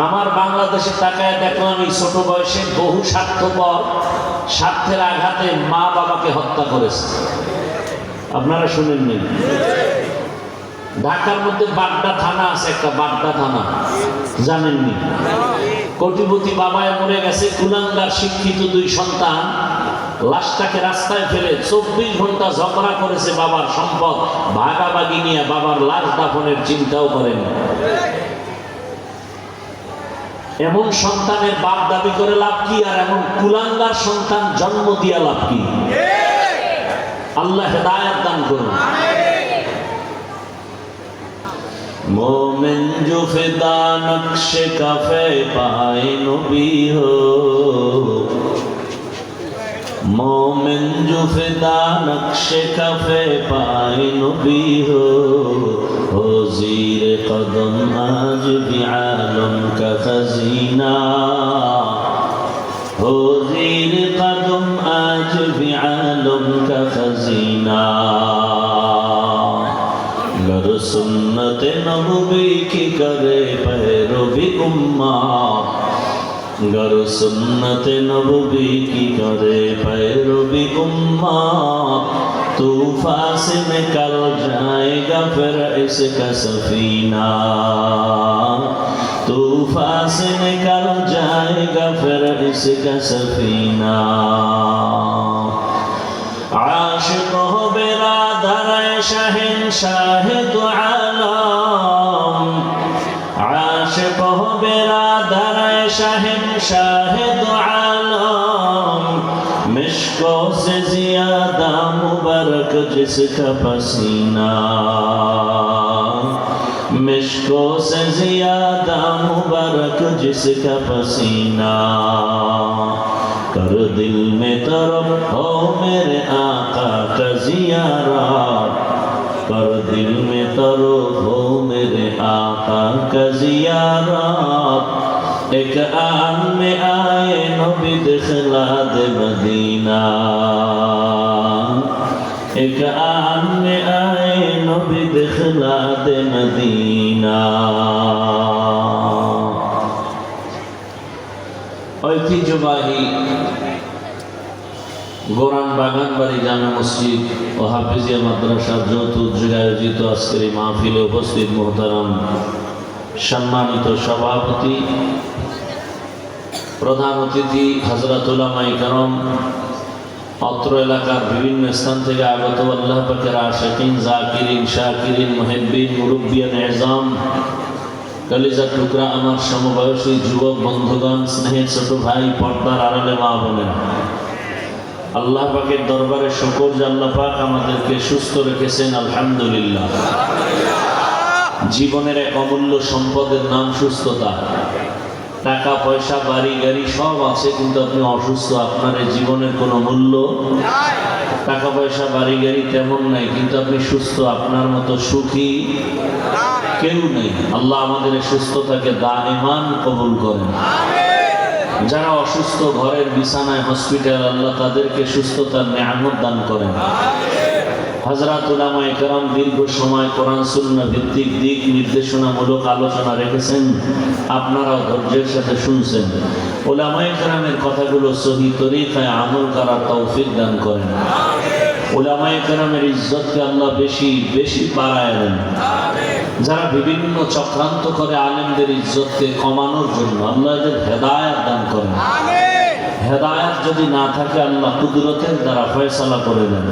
আমার বাংলাদেশে তাকায় দেখলাম এই ছোট বয়সে বহু স্বার্থপর স্বার্থের আঘাতে মা বাবাকে হত্যা করেছে। আপনারা শুনেননি? ঢাকার মধ্যে বাড্ডা থানা আছে, একটা বাড্ডা থানা, জানেননি? কোটিপতি বাবায় মরে গেছে, কুলাঙ্গার শিক্ষিত দুই সন্তান লাশটাকে রাস্তায় ফেলে 24 ঘন্টা ঝগড়া করেছে বাবার সম্পদ ভাগাভাগি নিয়ে, বাবার লাশ দাফনের চিন্তাও করেন। এমন সন্তানের বাপ দাবি করে লাভ কি, আর এমন কুলাঙ্গার সন্তান জন্ম দিয়া লাভ কি? আল্লাহ হেদায়েত দান করুন। मोमिन जो फिदा नक्श कफे पाए नबी हो, मोमिन जो फिदा नक्श कफे पाए नबी हो ज़ीर कदम आज भी आलम का खजीना, हो ज़ीर कदम आज भी आलम का खजीना। गर सुन्नत नबवी की करे पैरवी उम्मत, गर सुन्नत नबवी की करे पैरवी उम्मत, तूफान से निकल जाएगा फिर इसका सफीना, तूफान से निकल जाएगा फिर इसका सफीना। आशिक हो बिरादर शहंशाह दो आलम, आशिक हो बिरादर शहंशाह दो आलम, मिश्कों से ज्यादा मुबारक जिसका पसीना, मिश्कों से ज्यादा मुबारक जिसका पसीना। कर दिल में तरफ हो मेरे आका का ज़ियारत, कर दिल में तरफ हो मेरे आका का ज़ियारत। एक आन में आए नबी दिखला दे मदीना, एक आन में आए नबी दिखला दे मदीना। ঐতিহ্যবাহী গোরান বাগানবাড়ি জামে মসজিদ ও হাফিজিয়া মাদ্রাসার যৌথ উদ্যোগে আয়োজিত আজকের এই মাহফিলে উপস্থিত মোহতারাম সম্মানিত সভাপতি, প্রধান অতিথি হযরত উলামায়ে কেরাম, অত্র এলাকার বিভিন্ন স্থান থেকে আগত আল্লাহ পাকের আশিকিন, জাকিরিন, শাকিরিন, মুহিব্বিন, মুরব্বিয়ান এজাম, কলিজার টুকরা আমার সমবয়সী যুবক বন্ধুগণ, স্নেহের ছোট ভাই, পর্দার আড়ালে মা বোনেরা, আল্লাহ পাকের দরবারে শুকর যে আল্লাহ পাক আমাদেরকে সুস্থ রেখেছেন, আলহামদুলিল্লাহ। জীবনের এক অমূল্য সম্পদের নাম সুস্থতা। টাকা পয়সা বাড়ি গাড়ি সব আছে, কিন্তু আপনি অসুস্থ, আপনার এই জীবনের কোনো মূল্য। টাকা পয়সা বাড়ি গাড়ি তেমন নাই, কিন্তু আপনি সুস্থ, আপনার মতো সুখী কেউ নেই। আল্লাহ আমাদের সুস্থতাকে দাইমান কবুল করেন। যারা অসুস্থ ঘরের বিছানায়, হসপিটাল, আল্লাহ তাদেরকে সুস্থতার নেয়ামত দান করেন। হযরত উলামায়ে কেরাম দীর্ঘ সময় কোরআন সুন্নাহ ভিত্তিক দিক নির্দেশনামূলক আলোচনা রেখেছেন, আপনারাও ধৈর্যের সাথে শুনছেন। উলামায়ে কেরামের কথাগুলো সহি তরিকায় আমল করার তৌফিক দান করেন। উলামায়ে কেরামের ইজ্জতকে আল্লাহ বেশি বেশি বাড়ায় দেন। যারা বিভিন্ন চক্রান্ত করে আলেমদের ইজ্জতকে কমানোর জন্য, আল্লাহ এদের হেদায়েত দান করেন। হেদায়েত যদি না থাকে, আল্লাহ কুদরতের দ্বারা ফয়সালা করে দেন।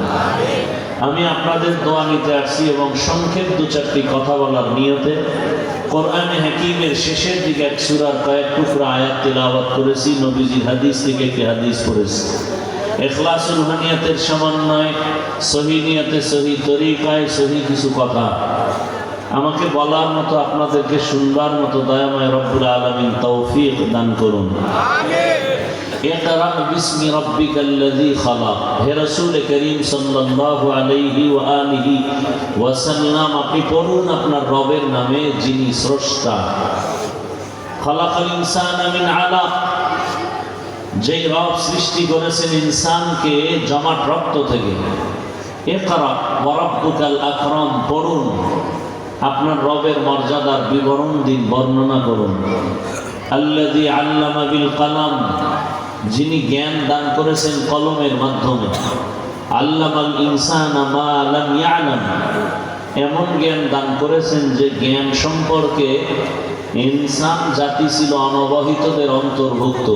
আমি আপনাদের দোয়া নিতে আসছি এবং সংক্ষেপ দু চারটি কথা বলার নিয়তে কোরআনে হাকিমের শেষের দিকে এক সূরার কয়েক টুকরা আয়াত তিলাওয়াত করেছি, নবীজির হাদিস থেকে একটি হাদিস পড়েছি। ইখলাসুল নিয়তের সমন্বয়, সহি নিয়তে, সহি তরিকায়, সহি কিছু কথা আমাকে বলার মতো, আপনাদেরকে শুনবার মতো দয়াময় রব্বুল আলামিন তৌফিক দান করুন। আমিন। ইকরা বিসমি রাব্বিকাল্লাযী খালাক। হে রাসূল করিম সাল্লাল্লাহু আলাইহি ওয়া আলিহি ওয়াসাল্লাম, আপনি পড়ুন আপনার রবের নামে, যিনি স্রষ্টা। খালাকাল ইনসানা মিন আলাক, যেই রব সৃষ্টি করেছেন ইনসানকে জমাট রক্ত থেকে। ইকরা ওয়া রাব্বুকাল আকরাম, পড়ুন আপনার রবের মর্যাদার বিবরণ দিন, বর্ণনা করুন। আল্লাযী আল্লামা বিল কলম, যিনি জ্ঞান দান করেছেন কলমের মাধ্যমে। আল্লামাল ইনসানা মা লাম ইয়ালাম, এমন জ্ঞান দান করেছেন যে জ্ঞান সম্পর্কে ইনসান জাতি ছিল অনবহিতদের অন্তর্ভুক্ত।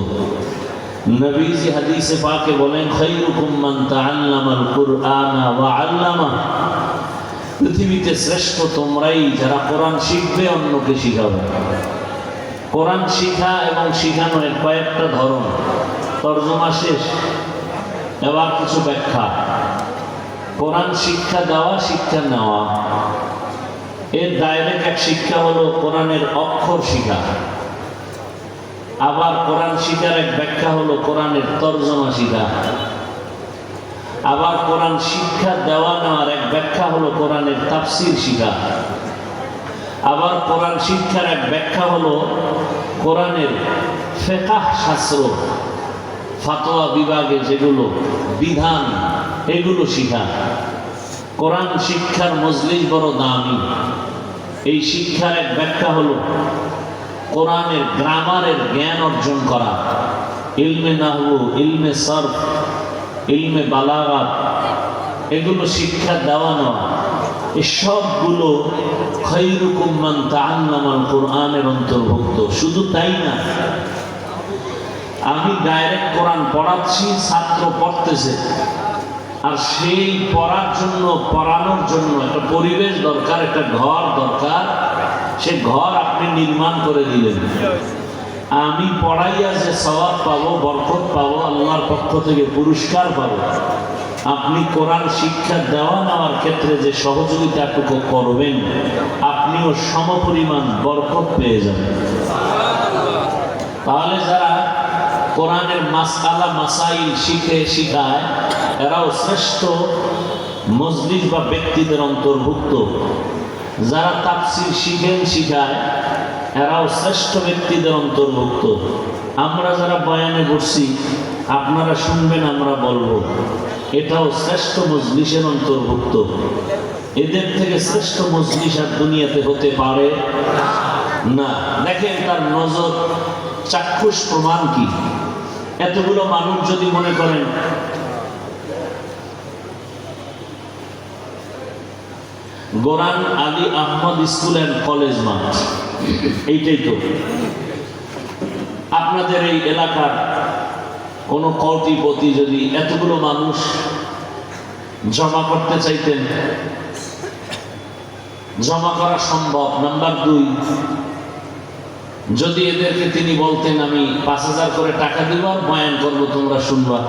নবীজি হাদিসে পাকে বলেন, খায়রুকুম মান তাআল্লামাল কুরআনা ওয়া আল্লামা, পৃথিবীতে শ্রেষ্ঠ তোমরাই যারা কোরআন শিখবে অন্যকে শিখাবে। কোরআন শিখা এবং শিখানোর কয়েকটা ধরন, তর্জমা শেষ, এবার কিছু ব্যাখ্যা। কোরআন শিক্ষা দেওয়া, শিক্ষা নেওয়া, এর ডাইরেক্ট এক শিক্ষা হলো কোরআনের অক্ষর শিখা। আবার কোরআন শিখার এক ব্যাখ্যা হলো কোরআনের তর্জমা শিখা। আবার কোরআন শিক্ষা দেওয়া নেওয়ার এক ব্যাখ্যা হলো কোরআনের তাফসীর শিখা। আবার কোরআন শিক্ষার এক ব্যাখ্যা হলো কোরআনের ফিকহ শাস্ত্র, ফাতোয়া বিভাগে যেগুলো বিধান, এগুলো শিখা। কোরআন শিক্ষার মজলিস বড় দামি। এই শিক্ষার এক ব্যাখ্যা হলো কোরআনের গ্রামারের জ্ঞান অর্জন করা, ইলমে নাহু, ইলমে সরফ, ইলমে বালাগাত, এগুলো শিক্ষা দেওয়া নেওয়া। এই সবগুলো খায়রুকুম মান তাআল্লামাল কুরআনের অন্তর্ভুক্ত। শুধু তাই না, আমি ডাইরেক্ট কোরআন পড়াচ্ছি, ছাত্র পড়তেছে, আর সেই পড়ার জন্য, পড়ানোর জন্য একটা পরিবেশ দরকার, একটা ঘর দরকার। সে ঘর আপনি নির্মাণ করে দিলেন। আমি পড়াইয়া যে সওয়াব পাবো, বরকত পাবো, আল্লাহর পক্ষ থেকে পুরস্কার পাবো, আপনি কোরআন শিক্ষা দেওয়া নেওয়ার ক্ষেত্রে যে সহযোগিতাটুকু করবেন, আপনিও সমপরিমাণ বরকত পেয়ে যাবেন। তাহলে যারা কোরআনের মাসআলা মাসাইল শিখে শিখায়, এরাও শ্রেষ্ঠ মজলিস বা ব্যক্তিদের অন্তর্ভুক্ত। যারা তাফসীর শিখেন শিখায়, এরাও শ্রেষ্ঠ ব্যক্তিদের অন্তর্ভুক্ত। আমরা যারা বয়ানে বসছি, আপনারা শুনবেন, আমরা বলবো, এটাও শ্রেষ্ঠ মজলিসের অন্তর্ভুক্ত। এদের থেকে শ্রেষ্ঠ মজলিস আর দুনিয়াতে হতে পারে না। দেখেন তার নজর, চাক্ষুষ প্রমাণ কি। এতগুলো মানুষ যদি মনে করেন Goran Ali Ahmad school and college মাঠ, এইটাই তো আপনাদের এই এলাকার কোন কোটিপতি যদি এতগুলো মানুষ জমা করতে চাইতেন, জমা করা সম্ভব। নাম্বার 2, যদি এদেরকে তিনি বলতেন আমি 5,000 করে টাকা দিব আর বয়ান করবো, তোমরা শুনবা,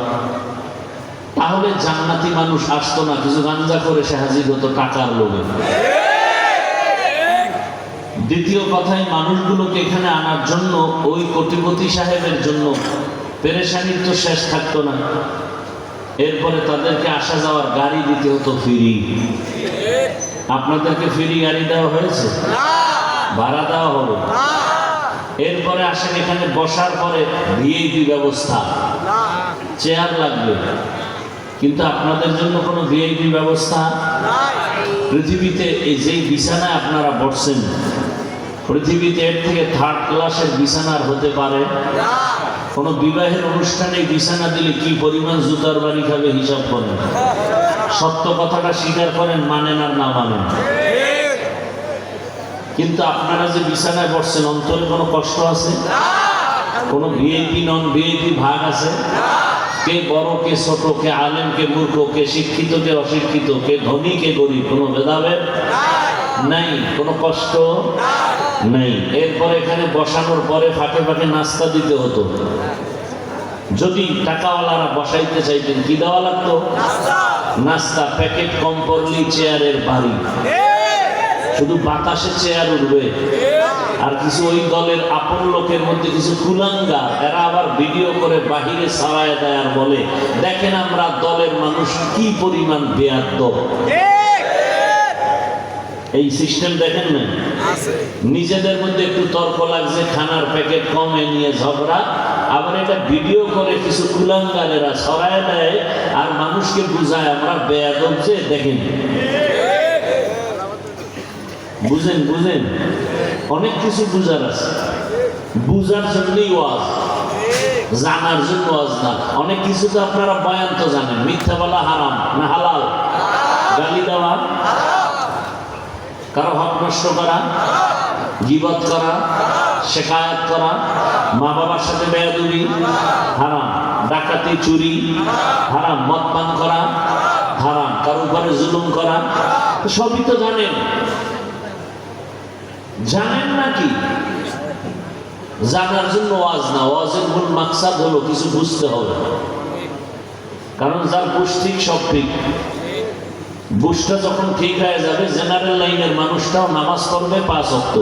তাহলে জান্নাতি মানুষ আসতো না, কিছু গাঞ্জা করে সে হাজির হতো টাকার লোভে। দ্বিতীয় কথায়, মানুষগুলোকে এখানে আনার জন্য ওই কোটিপতি সাহেবের জন্য পেরেশানির তো শেষ থাকতো না। এরপরে তাদেরকে আসা যাওয়ার গাড়ি দিতে হতো ফ্রি। আপনাদেরকে ফ্রি গাড়ি দেওয়া হয়েছে? ভাড়া দেওয়া হবে। এরপরে আসেন, এখানে বসার পরে ভিআইপি ব্যবস্থা, চেয়ার লাগবে, কিন্তু আপনাদের জন্য কোনো ভিআইপি ব্যবস্থা পৃথিবীতে এই যেই বিছানায় আপনারা বসছেন, পৃথিবীতে এর থেকে 3rd ক্লাসের বিছানার হতে পারে? কোনো বিবাহের অনুষ্ঠানে বিছানা দিলে কি পরিমাণ জুতার বাড়ি খাবে হিসাব করেন। সত্য কথাটা স্বীকার করেন, মানেন আর না মানেন। কিন্তু আপনারা যে বিছানায় বসছেন, অন্তরে কোনো কষ্ট আছে? কোনো ভিআইপি নন ভিআইপি ভাগ আছে? কে বড়, কে ছোট, কে আলেম, কে মূর্খ, কে শিক্ষিত, কে অশিক্ষিত, কে ধনী, কে গরিব, কোনো ভেদাভেদ নাই, কোনো কষ্ট নাই। এরপরে এখানে বসানোর পরে ফাঁকে ফাঁকে নাস্তা দিতে হতো। যদি টাকাওয়ালারা বসাইতে চাইতেন, কি দেওয়া লাগতো? নাস্তা। প্যাকেট কম পড়লেই চেয়ারের বাড়ি, শুধু বাতাসে চেয়ার উঠবে। আর কিছু ওই দলের আপন লোকের মধ্যে কিছু কুলাঙ্গা, এরা আবার ভিডিও করে বাহিরে ছাড়ায় দেয় আর বলে, দেখেন আমরা দলের মানুষ কি পরিমাণ বেয়াদব। এই সিস্টেম দেখেন না? নিজেদের মধ্যে একটু তর্ক লাগছে, খানার প্যাকেট কমে নিয়ে ঝগড়া, আবার এটা ভিডিও করে কিছু কুলাঙ্গারেরা ছড়ায় দেয় আর মানুষকে বুঝায় আমরা বেয়াদব যে দেখেন। বুঝেন বুঝেন, অনেক কিছু বুঝার আছে। বুঝার জন্যই ওয়াজ, জানার জন্য ওয়াজ না। অনেক কিছু তো আপনারা বয়ান তো জানেন, মিথ্যা বলা হারাম না হালাল, গালি দেওয়া, কারো হক নষ্ট করা, গীবত করা, শেখায়াত করা, মা বাবার সাথে বেয়াদবি হারাম, ডাকাতি চুরি হারাম, মদ পান করা হারাম, কারো উপরে জুলুম করা, সবই তো জানেন। জানেন নাকি? জানার জন্য ওয়াজ না, ওয়াজের মূল মাকসাদ হলো কিছু বুঝতে হবে। কারণ যার বুঝ ঠিক সব ঠিক। বুঝটা যখন ঠিক হয়ে যাবে, জেনারেল লাইনের মানুষটাও নামাজ পড়বে 5 ওয়াক্ত।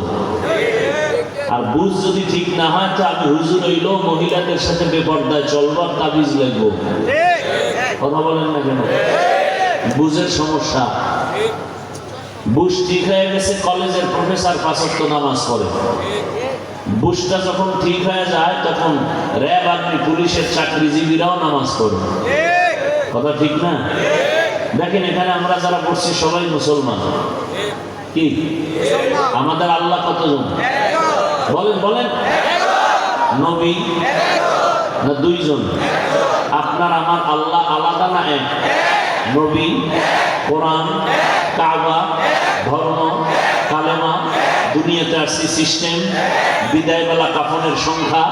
আর বুঝ যদি ঠিক না হয়, তো আমি হুজুর হইলেও মহিলাদের সাথে বেপর্দায় চলবো আর তাবিজ লাগবো। কথা বলেন না কেন? বুঝের সমস্যা। বুঝ ঠিক হয়ে গেছে, কলেজের প্রফেসর 5 ওয়াক্ত নামাজ পড়ে। বুঝটা যখন ঠিক হয়ে যায়, তখন র্যাব আর্মি পুলিশের চাকরিজীবীরাও নামাজ পড়ে। কথা ঠিক না? দেখেন এখানে আমরা যারা পড়ছি সবাই মুসলমান। কি আমাদের আল্লাহ কতজন? বলেন বলেন। নবী না 2 জন? আপনার আমার আল্লাহ আলাদা না এক? নবী, কোরআন, কাবা, ধর্ম, কালেমা, দুনিয়াতে আসছি সিস্টেম, বিদায়বেলা কাফনের সংখ্যা।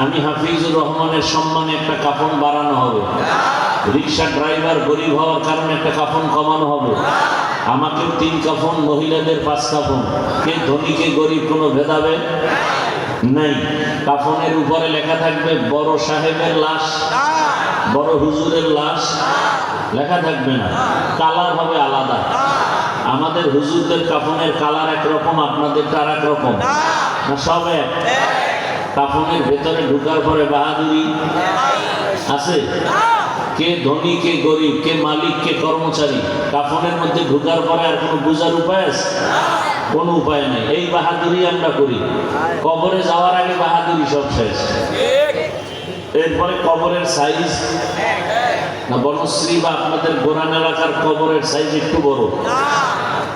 আমি হাফিজুর রহমানের সম্মানে একটা কাফন বাড়ানো হবে, রিক্সা ড্রাইভার গরিব হওয়ার কারণে একটা কাফন কমানো হবে। আমাকে 3 কাফন, মহিলাদের 5 কাফন। কে ধনী কে গরিব কোনো ভেদাভেদ নাই। কাফনের উপরে লেখা থাকবে বড় সাহেবের লাশ, বড় হুজুরের লাশ লেখা থাকবে না, কালার হবে আলাদা। আমাদের হুজুরদের কাফনের কালার একরকম, আপনাদেরটা আর এক রকম না? সব এক। কাফনের ভেতরে ঢুকার পরে বাহাদুরি আছে? কে ধনী কে গরিব, কে মালিক কে কর্মচারী, কাফনের মধ্যে ঢুকার পরে আর কোনো বুঝার উপায় আছে? কোনো উপায় নেই। এই বাহাদুরি আমরা করি। কবরে যাওয়ার আগে বাহাদুরি সব শেষ। এরপরে কবরের সাইজ না, বনশ্রী বা আপনাদের গোরান এলাকার কবরের সাইজ একটু বড়।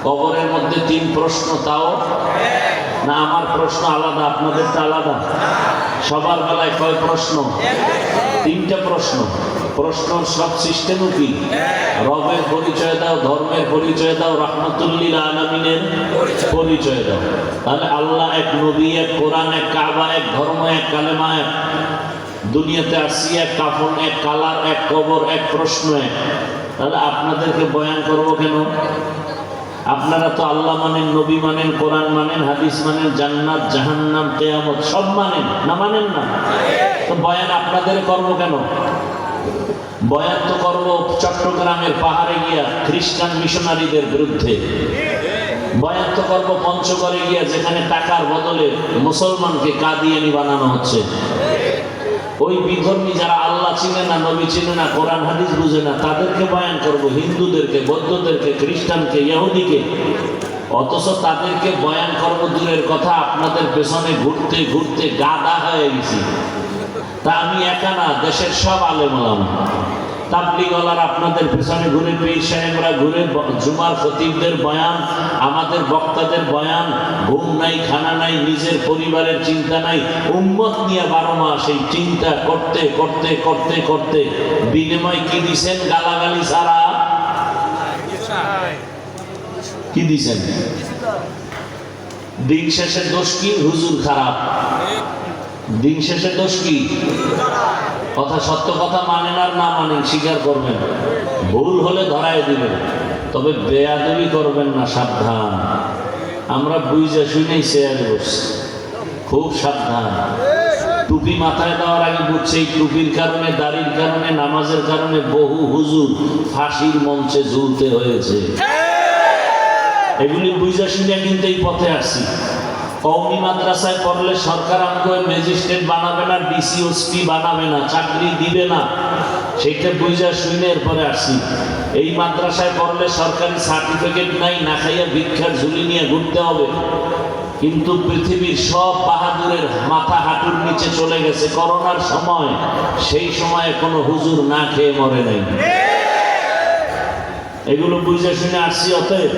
কবরের মধ্যে 3 প্রশ্ন, তাও না আমার প্রশ্ন আলাদা, আপনাদেরটা আলাদা? সবার বেলায় কয় প্রশ্ন? 3টা প্রশ্ন। প্রশ্ন সব সিস্টেমও কি? রবের পরিচয় দাও, ধর্মের পরিচয় দাও, রাহমাতুল্লিল আলামিনের পরিচয় দাও। তাহলে আল্লাহ এক, নবী এক, কোরআন এক, কাবা এক, ধর্ম এক, কালেমা এক। দুনিয়াতে আসছি এক, কাফন এক, কালার এক, কবর এক, প্রশ্ন এক। তাহলে আপনাদেরকে বয়ান করবো কেন? আপনারা তো আল্লাহ মানেন, নবী মানেন, কোরআন মানেন, হাদিস মানেন, জান্নাত জাহান্নাম কিয়ামত সব মানেন না? মানেন না? তো বয়ান আপনাদের করবো কেন? বয়ান তো করবো চট্টগ্রামের পাহাড়ে গিয়া খ্রিস্টান মিশনারিদের বিরুদ্ধে। বয়ান তো করবো পঞ্চগড়ে গিয়া, যেখানে টাকার বদলে মুসলমানকে কাদিয়ানি বানানো হচ্ছে। ওই বিধর্মী যারা আল্লাহ চিনে না, নবী চিনে না, কোরআন হাদিস বুঝে না, তাদেরকে বয়ান করবো, হিন্দুদেরকে, বৌদ্ধদেরকে, খ্রিস্টানকে, ইহুদিকে। অথচ তাদেরকে বয়ান করবো দূরের কথা, আপনাদের পেছনে ঘুরতে ঘুরতে গাদা হয়ে গেছি। তা আমি একা না, দেশের সব আলেম ওলামা, তাবলীগওয়ালারা আপনাদের পেছনে ঘুরে, পীর সাহেবরা ঘুরে, জুমার খতিবদের বয়ান, আমাদের বক্তাদের বয়ান, ঘুম নাই, খানা নাই, নিজের পরিবারের চিন্তা নাই, উম্মত নিয়ে 12 মাস এই চিন্তা করতে করতে করতে করতে বিনিময় কি দিছেন? গালাগালি ছাড়া কি দিছেন? দিন শেষে দোষ কি? হুজুর খারাপ। দিন শেষে দোষ কি? কথা, সত্য কথা মানেন আর না মানেন স্বীকার করবেন, ভুল হলে ধরায় দিবেন, তবে বেয়াদবি করবেন না, সাবধান। আমরা বুঝে শুনেই শেয়ার করছি, খুব সাবধান। টুপি মাথায় দেওয়ার আগে বুঝছে এই টুপির কারণে, দাড়ির কারণে, নামাজের কারণে বহু হুজুর ফাঁসির মঞ্চে ঝুলতে হয়েছে। এগুলি বুঝে শুনে কিন্তু এই পথে আসছি। কওমি মাদ্রাসায় পড়লে সরকার আমাকে ম্যাজিস্ট্রেট বানাবে না, ডিসিওসপি বানাবে না, চাকরি দিবে না, সেইটা বুঝা শুনে এরপরে আসছি। এই মাদ্রাসায় পড়লে সরকারি সার্টিফিকেট নাই, না খাইয়া ভিক্ষার ঝুলি নিয়ে ঘুরতে হবে। কিন্তু পৃথিবীর সব বাহাদুরের মাথা হাঁটুর নিচে চলে গেছে করোনার সময়, সেই সময়ে কোনো হুজুর না খেয়ে মরে নাই। এগুলো বুঝে শুনে আসছি। অতএব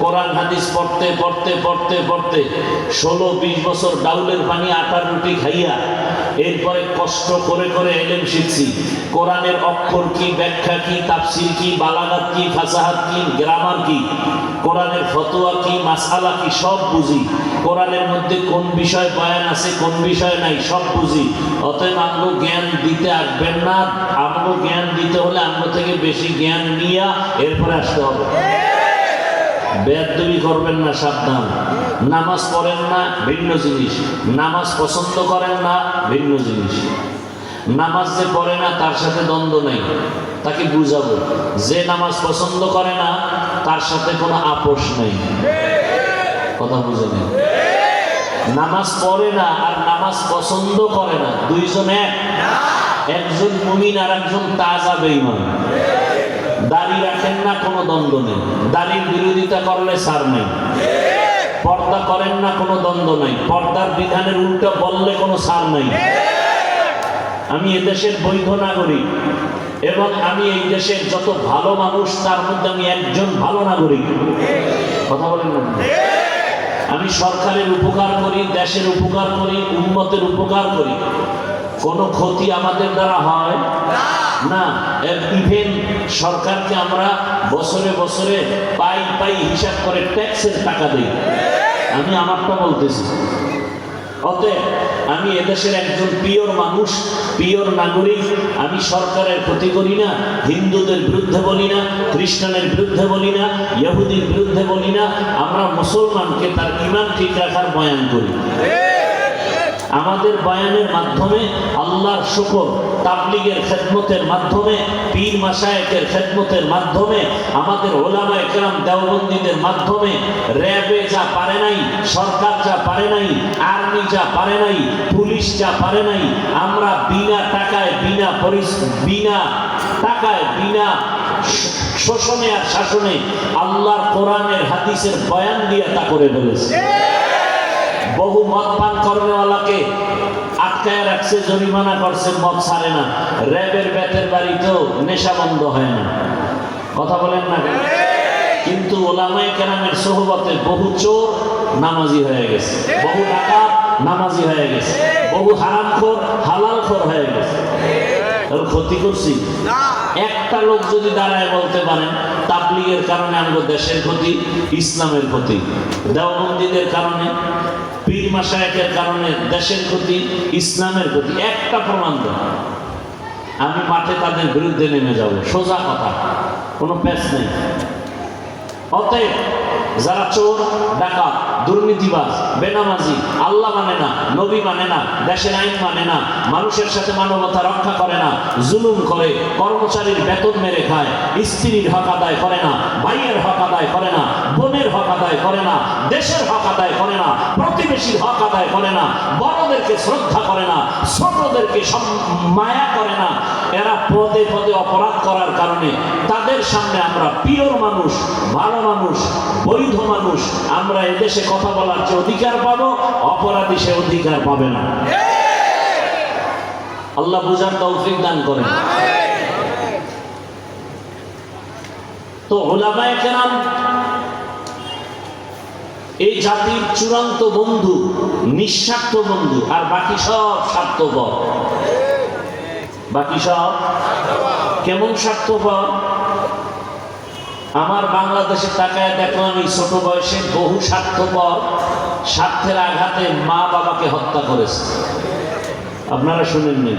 কোরআন হাদিস পড়তে পড়তে পড়তে পড়তে 16-20 বছর ডাউলের পানি আটার রুটি খাইয়া এরপরে কষ্ট করে করে এলেম শিখছি। কোরআনের অক্ষর কি, ব্যাখ্যা কি, তাফসীর কি, বালাগাত কি, ফাসাহাত কি, গ্রামার কি, কোরআনের ফতোয়া কি, মাসআলা কি, সব বুঝি। কোরআনের মধ্যে কোন বিষয় বয়ান আছে, কোন বিষয় নাই, সব বুঝি। অতএব আমগো জ্ঞান দিতে আসবেন না। আমগো জ্ঞান দিতে হলে আমগো থেকে বেশি জ্ঞান নিয়া এরপরে আসতে হবে। বেয়াদবি করবেন না, সাবধান। নামাজ পড়েন না, ভিন্ন জিনিস। নামাজ পছন্দ করেন না, ভিন্ন জিনিস। নামাজ যে পড়ে না তার সাথে দ্বন্দ্ব নেই, তাকে বুঝাবো। যে নামাজ পছন্দ করে না তার সাথে কোনো আপোষ নেই। কথা বুঝে নেই। নামাজ পড়ে না আর নামাজ পছন্দ করে না, দুইজন এক। একজন মুমিন আর একজন তাজা বেঈমান। দাড়ি রাখেন না, কোনো দ্বন্দ্ব নেই। দাড়ির বিরোধিতা করলে ছাড় নেই। পর্দা করেন না, কোনো দ্বন্দ্ব নাই। পর্দার বিধানের উল্টো বললে কোনো ছাড় নাই। আমি এদেশের বৈধ নাগরিক এবং আমি এই দেশের যত ভালো মানুষ তার মধ্যে আমি একজন ভালো নাগরিক। কথা বলেন না? আমি সরকারের উপকার করি, দেশের উপকার করি, উম্মতের উপকার করি। কোনো ক্ষতি আমাদের দ্বারা হয় না। ইভেন সরকারকে আমরা বছরে বছরে পাই পাই হিসাব করে ট্যাক্সের টাকা দিই। আমি আমারটা বলতেছি। অতএব আমি এদেশের একজন পিওর মানুষ, পিওর নাগরিক। আমি সরকারের ক্ষতি করি না, হিন্দুদের বিরুদ্ধে বলি না, খ্রিস্টানের বিরুদ্ধে বলি না, ইহুদির বিরুদ্ধে বলি না। আমরা মুসলমানকে তার ঈমান ঠিক রাখার বয়ান করি। আমাদের বয়ানের মাধ্যমে আল্লাহর শুকর, তাবলীগের খেদমতের মাধ্যমে, পীর মাশায়েখের খেদমতের মাধ্যমে, আমাদের ওলামায়ে কেরাম দেওবন্দীদের মাধ্যমে, র্যাবে যা পারে নাই, সরকার যা পারে নাই, আর্মি যা পারে নাই, পুলিশ যা পারে নাই, আমরা বিনা টাকায়, বিনা শোষণে আর শাসনে আল্লাহর কোরআনের হাদিসের বয়ান দিয়ে তা করে ফেলেছে। বহু মদ পান কর্মেওয়ালাকে আটকায় রাখছে, জরিমানা করছে, মদ ছাড়ে না। র্যাবের বেতের বাড়িতেও নেশা বন্ধ হয় না। কথা বলেন না? কিন্তু ওলামায়ে কেরামের সোহবতে বহু চোর নামাজি হয়ে গেছে, বহু ডাকাত নামাজি হয়ে গেছে, বহু হারামখোর হালালখোর হয়ে গেছে। ক্ষতি করছি? একটা লোক যদি দাঁড়ায় বলতে পারেন তাবলীগের কারণে আমাদের দেশের ক্ষতি, ইসলামের ক্ষতি, দেওবন্দীদের কারণে, পীর মাশায়েখের কারণে দেশের ক্ষতি, ইসলামের ক্ষতি, একটা প্রমাণ দেন, আমি মাঠে তাদের বিরুদ্ধে নেমে যাব। সোজা কথা, কোনো প্যাচ নেই। অতএব যারা চোর, ডাকাত, দুর্নীতিবাজ, বেনামাজি, আল্লাহ মানে না, নবী মানে না, দেশের আইন মানে না, মানুষের সাথে মানবতা রক্ষা করে না, জুলুম করে, কর্মচারীর বেতন মেরে খায়, স্ত্রীর হক আদায় করে না, ভাইয়ের হক আদায় করে না, বোনের হক আদায় করে না, দেশের হক আদায় করে না, প্রতিবেশীর হক আদায় করে না, বড়দেরকে শ্রদ্ধা করে না, ছোটদেরকে মায়া করে না, এরা পদে পদে অপরাধ করার কারণে তাদের সামনে আমরা পিওর মানুষ, ভালো মানুষ, বৈধ মানুষ, আমরা এদেশে কথা বলার যে অধিকার পাবো, অপরাধী সে অধিকার পাবে না। আল্লাহ বুঝার তৌফিক দান করেন। তো উলামায়ে কেরাম এই জাতির চূড়ান্ত বন্ধু, নিঃস্বার্থ বন্ধু, আর বাকি সব স্বার্থপর। বাকি সব কেমন স্বার্থপর? আমার বাংলাদেশে তাকায় দেখলাম এই ছোট বয়সে বহু স্বার্থপর স্বার্থের আঘাতে মা বাবাকে হত্যা করেছে। আপনারা শুনেননি?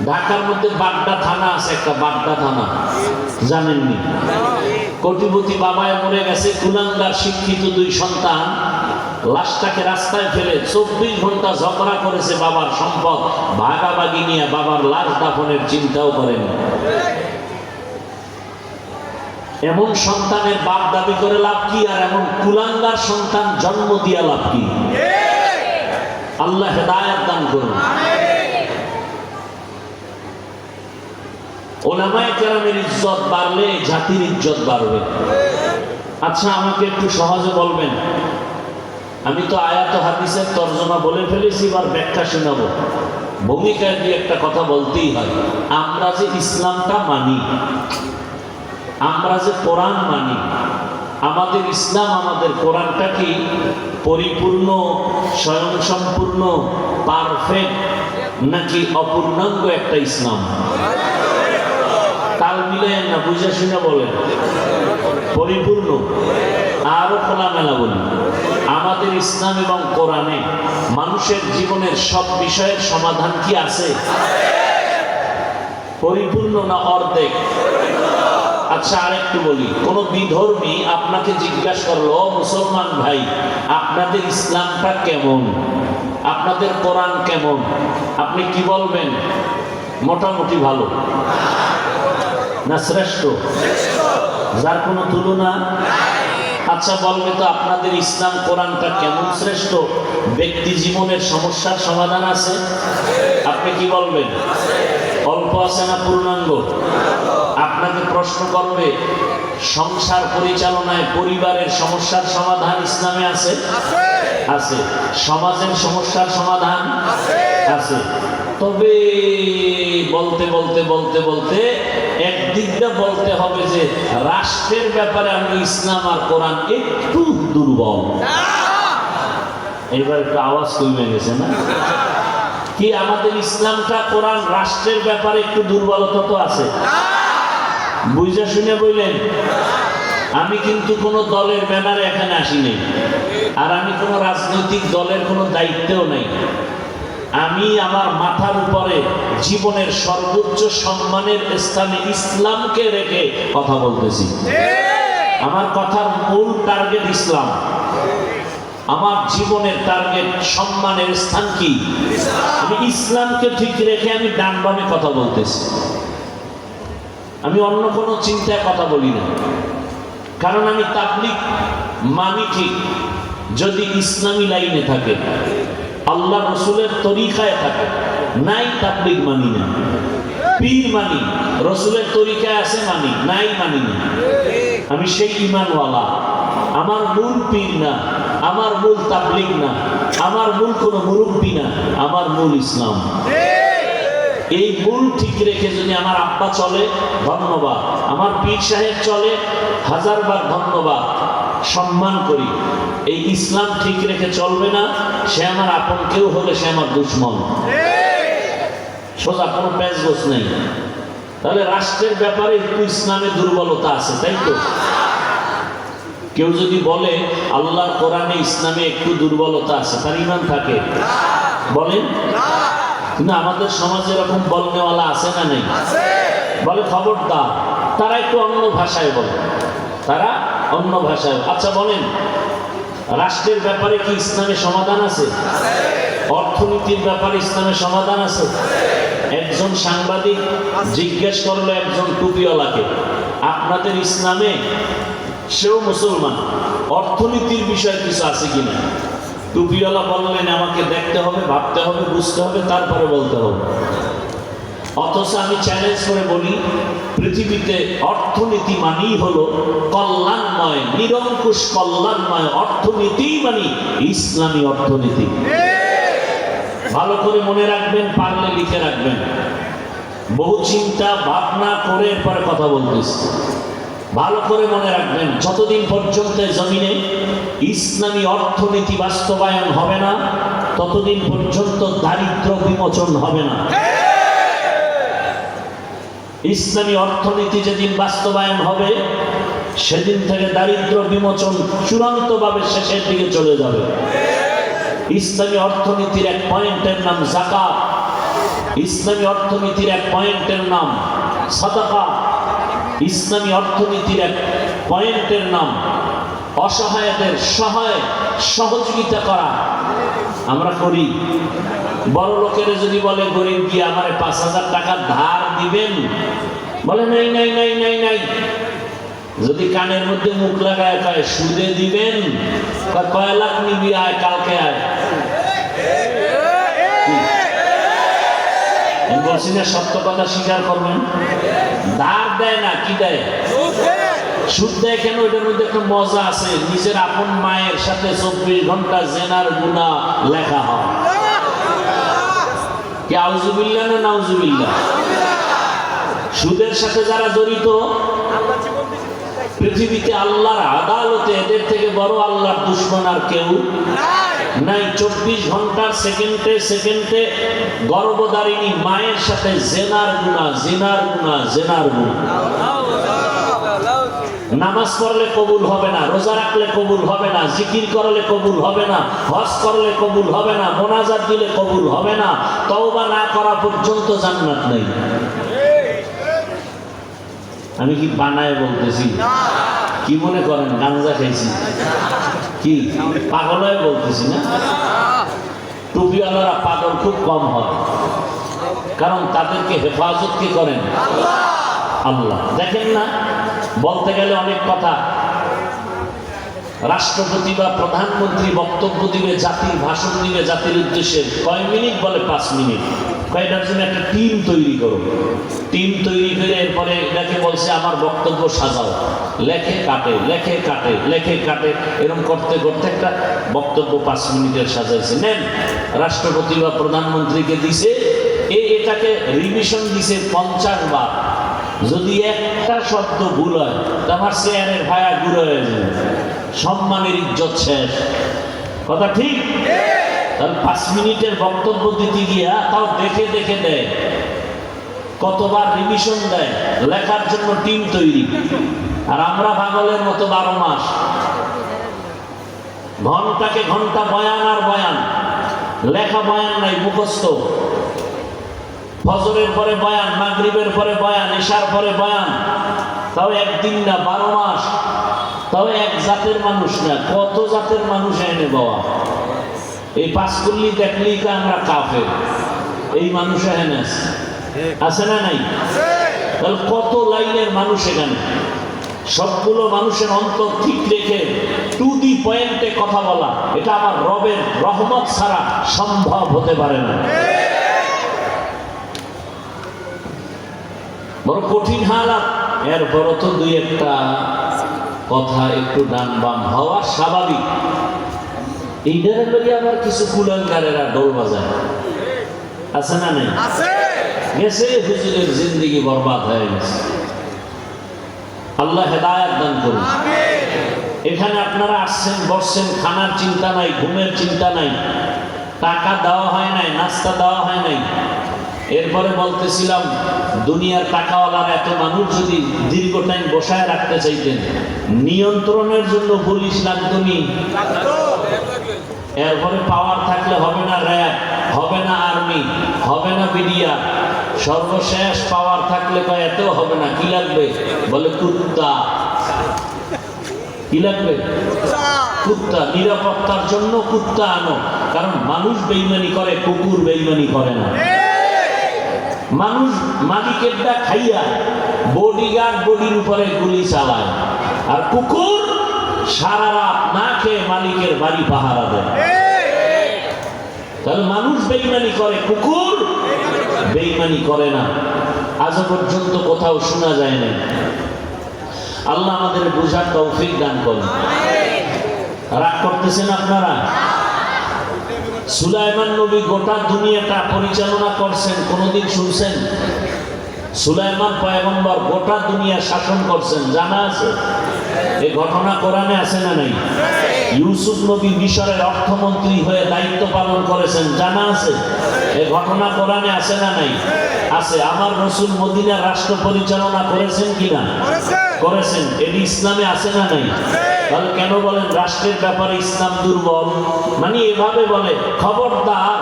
ঢাকার মধ্যে বাড্ডা থানা আছে, একটা বাড্ডা থানা, জানেননি? কোটিপতি বাবায় মরে গেছে, কুলাঙ্গার শিক্ষিত দুই সন্তান লাশটাকে রাস্তায় ফেলে 24 ঘন্টা ঝগড়া করেছে বাবার সম্পদ ভাগাভাগি নিয়ে, বাবার লাশ দাফনের চিন্তাও করেনি। এমন সন্তানের বাপ দাবি করে লাভ কি? আর এমন কুলাঙ্গার সন্তান জন্ম দিয়া লাভ কি? আল্লাহ হেদায়েত দান করুন। উলামায়ে কেরামের ইজ্জত বাড়লে জাতির ইজ্জত বাড়বে। আচ্ছা, আমাকে একটু সহজে বলবেন, আমি তো আয়াত হাদিসের তর্জমা বলে ফেলেছি, এবার ব্যাখ্যা শোনাবো। ভূমিকায় দিয়ে একটা কথা বলতেই হয়। আমরা যে ইসলামটা মানি, আমরা যে কোরআন মানি, আমাদের ইসলাম, আমাদের কোরআনটা কি পরিপূর্ণ, স্বয়ংসম্পূর্ণ, পারফেক্ট, নাকি অপূর্ণাঙ্গ একটা ইসলাম? তাল মিলেন না, বুঝে শুনে বলেন। পরিপূর্ণ। আরো খোলামেলা বলি, আমাদের ইসলাম এবং কোরআনে মানুষের জীবনের সব বিষয়ের সমাধান কি আছে? পরিপূর্ণ না অর্ধেক? আচ্ছা, আরেকটু বলি, কোন বিধর্মী আপনাকে জিজ্ঞাসা করলো, মুসলমান ভাই, আপনাদের ইসলামটা কেমন, আপনাদের কোরআন কেমন? আপনি কি বলবেন? মোটামুটি ভালো না শ্রেষ্ঠ? যার কোনো তুলনা? আচ্ছা, বলবে তো আপনাদের ইসলাম কোরআনটা কেমন শ্রেষ্ঠ? ব্যক্তি জীবনের সমস্যার সমাধান আছে? আপনি কি বলবেন? অল্প আছে না পূর্ণাঙ্গ? আপনাকে প্রশ্ন করবে, সংসার পরিচালনায় পরিবারের সমস্যার সমাধান ইসলামে আছে? আছে। সমাজের সমস্যার সমাধান আছে। তবে বলতে বলতে বলতে বলতে একদিকটা বলতে হবে যে রাষ্ট্রের ব্যাপারে আমি ইসলাম আর কোরআন একটু দুর্বল। এবার একটু আওয়াজ কমে গেছে না? কি আমাদের ইসলামটা কোরআন রাষ্ট্রের ব্যাপারে একটু দুর্বলতা তো আছে? বুঝা শুনে বললেন। আমি কিন্তু কোনো দলের ব্যানারে এখানে আসি নাই, আর আমি কোনো রাজনৈতিক দলের কোনো দায়িত্বও নাই। আমি আমার মাথার উপরে জীবনের সর্বোচ্চ সম্মানের স্থানে ইসলামকে রেখে কথা বলতেছি। আমার কথার মূল টার্গেট ইসলাম। আমার জীবনের টার্গেট, সম্মানের স্থান কি? আমি ইসলামকে ঠিক রেখে আমি ডান বামে কথা বলতেছি। আমি অন্য কোনো চিন্তায় কথা বলি না, কারণ আমি তাবলীগ মানি ঠিক যদি ইসলামী লাইনে থাকে, আল্লাহ রসুলের তরিকায় থাকে, নাই তাবলীগ মানি না। পীর মানি, রসুলের তরিকায় আছে মানি, নাই মানি না। আমি সেই ঈমানওয়ালা। আমার মূল পীর না, আমার মূল তাবলীগ না, আমার মূল কোনো মুরব্বী না, আমার মূল ইসলাম। এই মূল ঠিক রেখে যদি আমার আব্বা চলে, ধন্যবাদ। আমার পীর সাহেব চলে, হাজারবার ধন্যবাদ, সম্মান করি। এই ইসলাম ঠিক রেখে চলবে না, সে আমার আপন কেউ হলে সে আমার দুশ্মন। সোজা, কোনো প্যাচগোছ নেই। তাহলে রাষ্ট্রের ব্যাপারে একটু ইসলামের দুর্বলতা আছে, তাই তো? কেউ যদি বলে আল্লাহর কোরআনে ইসলামে একটু দুর্বলতা আছে, তার ঈমান থাকে? বলেন। কিন্তু আমাদের সমাজে এরকম বলনেওয়ালা আছে না নেই? বলে খবরদার, তারা একটু অন্য ভাষায় বলে, তারা অন্য ভাষায়। আচ্ছা বলেন, রাষ্ট্রের ব্যাপারে কি ইসলামের সমাধান আছে? অর্থনীতির ব্যাপারে ইসলামের সমাধান আছে? একজন সাংবাদিক জিজ্ঞেস করলো একজন টুপিওয়ালাকে, আপনাদের ইসলামে, সেও মুসলমান, অর্থনীতির বিষয়ে কিছু আছে কিনা? টুপিওয়ালা বললেন, আমাকে দেখতে হবে, ভাবতে হবে, বুঝতে হবে, তারপরে বলতে হবে। অথচ আমি চ্যালেঞ্জ করে বলি, পৃথিবীতে অর্থনীতি মানেই হলো কল্যাণময়, নিরঙ্কুশ কল্যাণময় অর্থনীতি, মানে ইসলামী অর্থনীতি। ভালো করে মনে রাখবেন, পারলে লিখে রাখবেন। বহু চিন্তা ভাবনা করে এরপরে কথা বলতেছি। ভালো করে মনে রাখবেন, যতদিন পর্যন্ত জমিনে ইসলামী অর্থনীতি বাস্তবায়ন হবে না, ততদিন পর্যন্ত দারিদ্র বিমোচন হবে না। ইসলামী অর্থনীতি যেদিন বাস্তবায়ন হবে, সেদিন থেকে দারিদ্র বিমোচন চূড়ান্তভাবে শেষের দিকে চলে যাবে। ইসলামী অর্থনীতির এক পয়েন্টের নাম যাকাত, ইসলামী অর্থনীতির এক পয়েন্টের নাম সাদাকা, ইসলামী অর্থনীতির এক পয়েন্টের নাম অসহায়দের সহযোগিতা করা। আমরা করি। বড় লোকের যদি বলে গরিব গিয়ে আমারে ৫,০০০ টাকা ধার দিবেন, বলে নাই নাই নাই নাই নাই। যদি কানের মধ্যে মুখ লাগায় কয় সুদে দিবেন, কয় লাখ নিবি, আয় কালকে আয়। বলছি না, সত্য কথা স্বীকার করবেন। ধার দেয় না, কি দেয়? সুদ দেয়। কেন? এটার মধ্যে একটা মজা আছে। নিজের আপন মায়ের সাথে ২৪ ঘন্টা জেনার গুনাহ লেখা হয়। কি আউযুবিল্লাহ না নাউযুবিল্লাহ? সুদের সাথে যারা জড়িত পৃথিবীতে আল্লাহর আদালতে এদের থেকে বড় আল্লাহর দুশমন আর কেউ নাই। 24 ঘন্টার সেকেন্ডে সেকেন্ডে গর্ভধারিণী মায়ের সাথে জেনার গুনাহ, জেনার গুনাহ, জেনার গুনাহ। নামাজ পড়লে কবুল হবে না, রোজা রাখলে কবুল হবে না, জিকির করলে কবুল হবে না, হজ করলে কবুল হবে না, মোনাজাত দিলে কবুল হবে না, তওবা না করা পর্যন্ত জান্নাত নেই। আমি কি বানায় বলতেছি? কি মনে করেন গাঞ্জা খাইছি? কি পাগল হয়ে বলতেছি না? টুপিওয়ালারা পাগল খুব কম হয়, কারণ তাদেরকে হেফাজত কি করেন? আল্লাহ। দেখেন না, বলতে গেলে অনেক কথা। রাষ্ট্রপতি বা প্রধানমন্ত্রী বক্তব্য দিবে, জাতির ভাষণ দিবে, জাতির উদ্দেশ্যে কয় মিনিট? বলে 5 মিনিট। কয়টার জন্য একটা টিম তৈরি করো, টিম তৈরি করে এরপরে এটাকে বলছে আমার বক্তব্য সাজাও, লেখে কাটে, লেখে কাটে, লেখে কাটে, এরকম করতে করতে একটা বক্তব্য 5 মিনিটের সাজাইছে। নেন, রাষ্ট্রপতি বা প্রধানমন্ত্রীকে দিছে, এটাকে রিভিশন দিছে 50 বার। যদি একটা শব্দ ভুল হয় তা আমার চেয়ারের ভায়া গুঁড়ো হয়ে যাবে, সম্মানের ইজ্জত শেষ। কথা ঠিক? তাহলে 5 মিনিটের বক্তব্য দিতে গিয়া তাও দেখে দেখে দেয়, কতবার রিভিশন দেয়, লেখার জন্য টিম তৈরি। আর আমরা পাগলের মতো 12 মাস ঘন্টাকে ঘন্টা বয়ান আর বয়ান, লেখা বয়ান নাই, মুখস্থ। ফজরের পরে বয়ান, মাগরিবের পরে বয়ান, ইশার পরে বয়ান, তাও একদিন না, 12 মাস। তাও এক জাতের মানুষ না, কত জাতের মানুষ এনে বাবা। এই পাঁচকুল্লি দেখলেই আমরা কাফের, এই মানুষ এনে আছে না নাই? তাহলে কত লাইনের মানুষ এখানে, সবগুলো মানুষের অন্তর ঠিক রেখে টু দি পয়েন্টে কথা বলা, এটা আমার রবের রহমত ছাড়া সম্ভব হতে পারে না। বড় কঠিন হালাত। এরপরও তো দুই একটা কথা একটু ডান বাম হওয়া স্বাভাবিক। এইটার লগে আবার কিছু কুলাঙ্গারেরা ডোল বাজায়, আছে না নাই? গেছে হুজুরের জিন্দেগি বরবাদ হয়ে গেছে। আল্লাহ হেদায়েত দান করুন। এখানে আপনারা আসছেন, বসছেন, খানার চিন্তা নাই, ঘুমের চিন্তা নাই, টাকা দেওয়া হয় নাই, নাস্তা দেওয়া হয় নাই। এরপরে বলতেছিলাম, দুনিয়ার টাকাওয়ালার এত মানুষ যদি দীর্ঘ টাইম বসায় রাখতে চাইতেন, নিয়ন্ত্রণের জন্য পুলিশ লাগতনি। এরপরে পাওয়ার থাকলে হবে না র্যাব, হবে না আর্মি, হবে না বিডিআর, সর্বশেষ পাওয়ার থাকলে কয় এতেও হবে না, কি লাগবে? বলে কুত্তা। কি লাগবে? কুত্তা। নিরাপত্তার জন্য কুত্তা আনো, কারণ মানুষ বেইমানি করে, কুকুর বেইমানি করে না। মানুষ মালিকেরটা খাইয়া বডিগার্ড বডির উপরে গুলি চালায়, আর কুকুর সারা রাত না খেয়ে মালিকের বাড়ি পাহারা দেয়। তাহলে মানুষ বেইমানি করে, কুকুর বেইমানি করে না। আজ পর্যন্ত কোথাও শোনা যায় না। আল্লাহ আমাদের বুঝার তৌফিক দান করুন। রাগ করতেছেন আপনারা? সুলাইমান নবী গোটা দুনিয়াটা পরিচালনা করছেন, কোনদিন শুনছেন? সুলাইমান পয়গম্বর গোটা দুনিয়া শাসন করছেন, জানা আছে? এই ঘটনা কোরআনে আছে না নাই? ইউসুফ নবী মিশরের অর্থমন্ত্রী হয়ে দায়িত্ব পালন করেছেন, জানা আছে? এই ঘটনা কোরআনে আছে না নাই? আছে। আমার রাসূল মদিনার রাষ্ট্র পরিচালনা করেছেন কিনা? করেছেন। এটি ইসলামে আছে না নাই? তাহলে কেন বলেন রাষ্ট্রের ব্যাপারে ইসলাম দুর্বল? মানে এভাবে বলে, খবরদার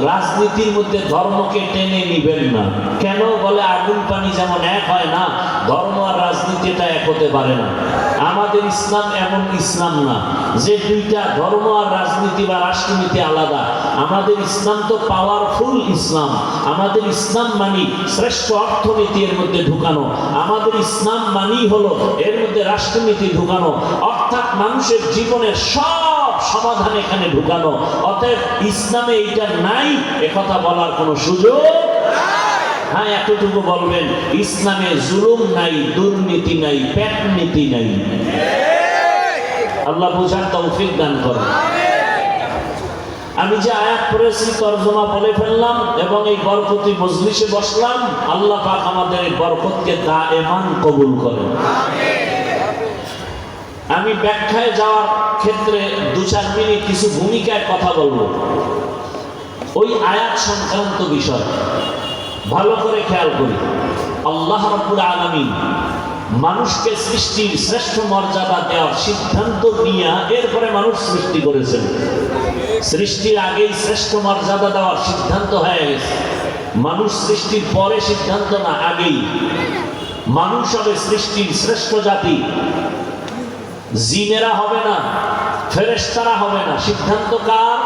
রাজনীতির মধ্যে ধর্মকে টেনে নিবেন না। কেন বলে, আগুন পানি যেমন এক হয় না, ধর্ম আর রাজনীতিটা এক হতে পারে না। আমাদের ইসলাম এমন ইসলাম না যে দুইটা ধর্ম আর রাজনীতি বা রাষ্ট্রনীতি আলাদা। আমাদের ইসলাম তো পাওয়ারফুল ইসলাম। আমাদের ইসলাম মানি শ্রেষ্ঠ অর্থনীতি এর মধ্যে ঢুকানো। আমাদের ইসলাম মানি হলো এর মধ্যে রাষ্ট্রনীতি ঢুকানো, অর্থাৎ মানুষের জীবনের সব সমাধান এখানে ঢুকানো। অতএব ইসলামে এইটা নাই একথা বলার কোনো সুযোগ। হ্যাঁ, এতটুকু বলবেন, ইসলামে জুলুম নাই, দুর্নীতি নাই, পেটনীতি নাই। আল্লাহ বুঝার তৌফিক দান করেন। আমি যে আয়াত পড়েছি তরজমা বলে ফেললাম এবং এই বরকতি মজলিসে বসলাম। আল্লাহ পাক আমাদের এই বরকতকে দায়েমান কবুল করেন। আমি ব্যাখ্যায় যাওয়ার ক্ষেত্রে 2-4 মিনিট কিছু ভূমিকায় কথা বলবো। ওই আয়াত সংক্রান্ত বিষয় ভালো করে খেয়াল করি। আল্লাহ রাব্বুল আলামিন মানুষকে সৃষ্টির শ্রেষ্ঠ মর্যাদা দেওয়ার সিদ্ধান্ত নিয়ে এরপরে মানুষ সৃষ্টি করেছেন। সৃষ্টির আগেই শ্রেষ্ঠ মর্যাদা দেওয়ার সিদ্ধান্ত হয়ে গেছে। মানুষ সৃষ্টির পরে সিদ্ধান্ত না, আগেই। মানুষ হবে সৃষ্টির শ্রেষ্ঠ জাতি। জিনেরা হবে না, ফেরেশতারা হবে না। সিদ্ধান্ত কার?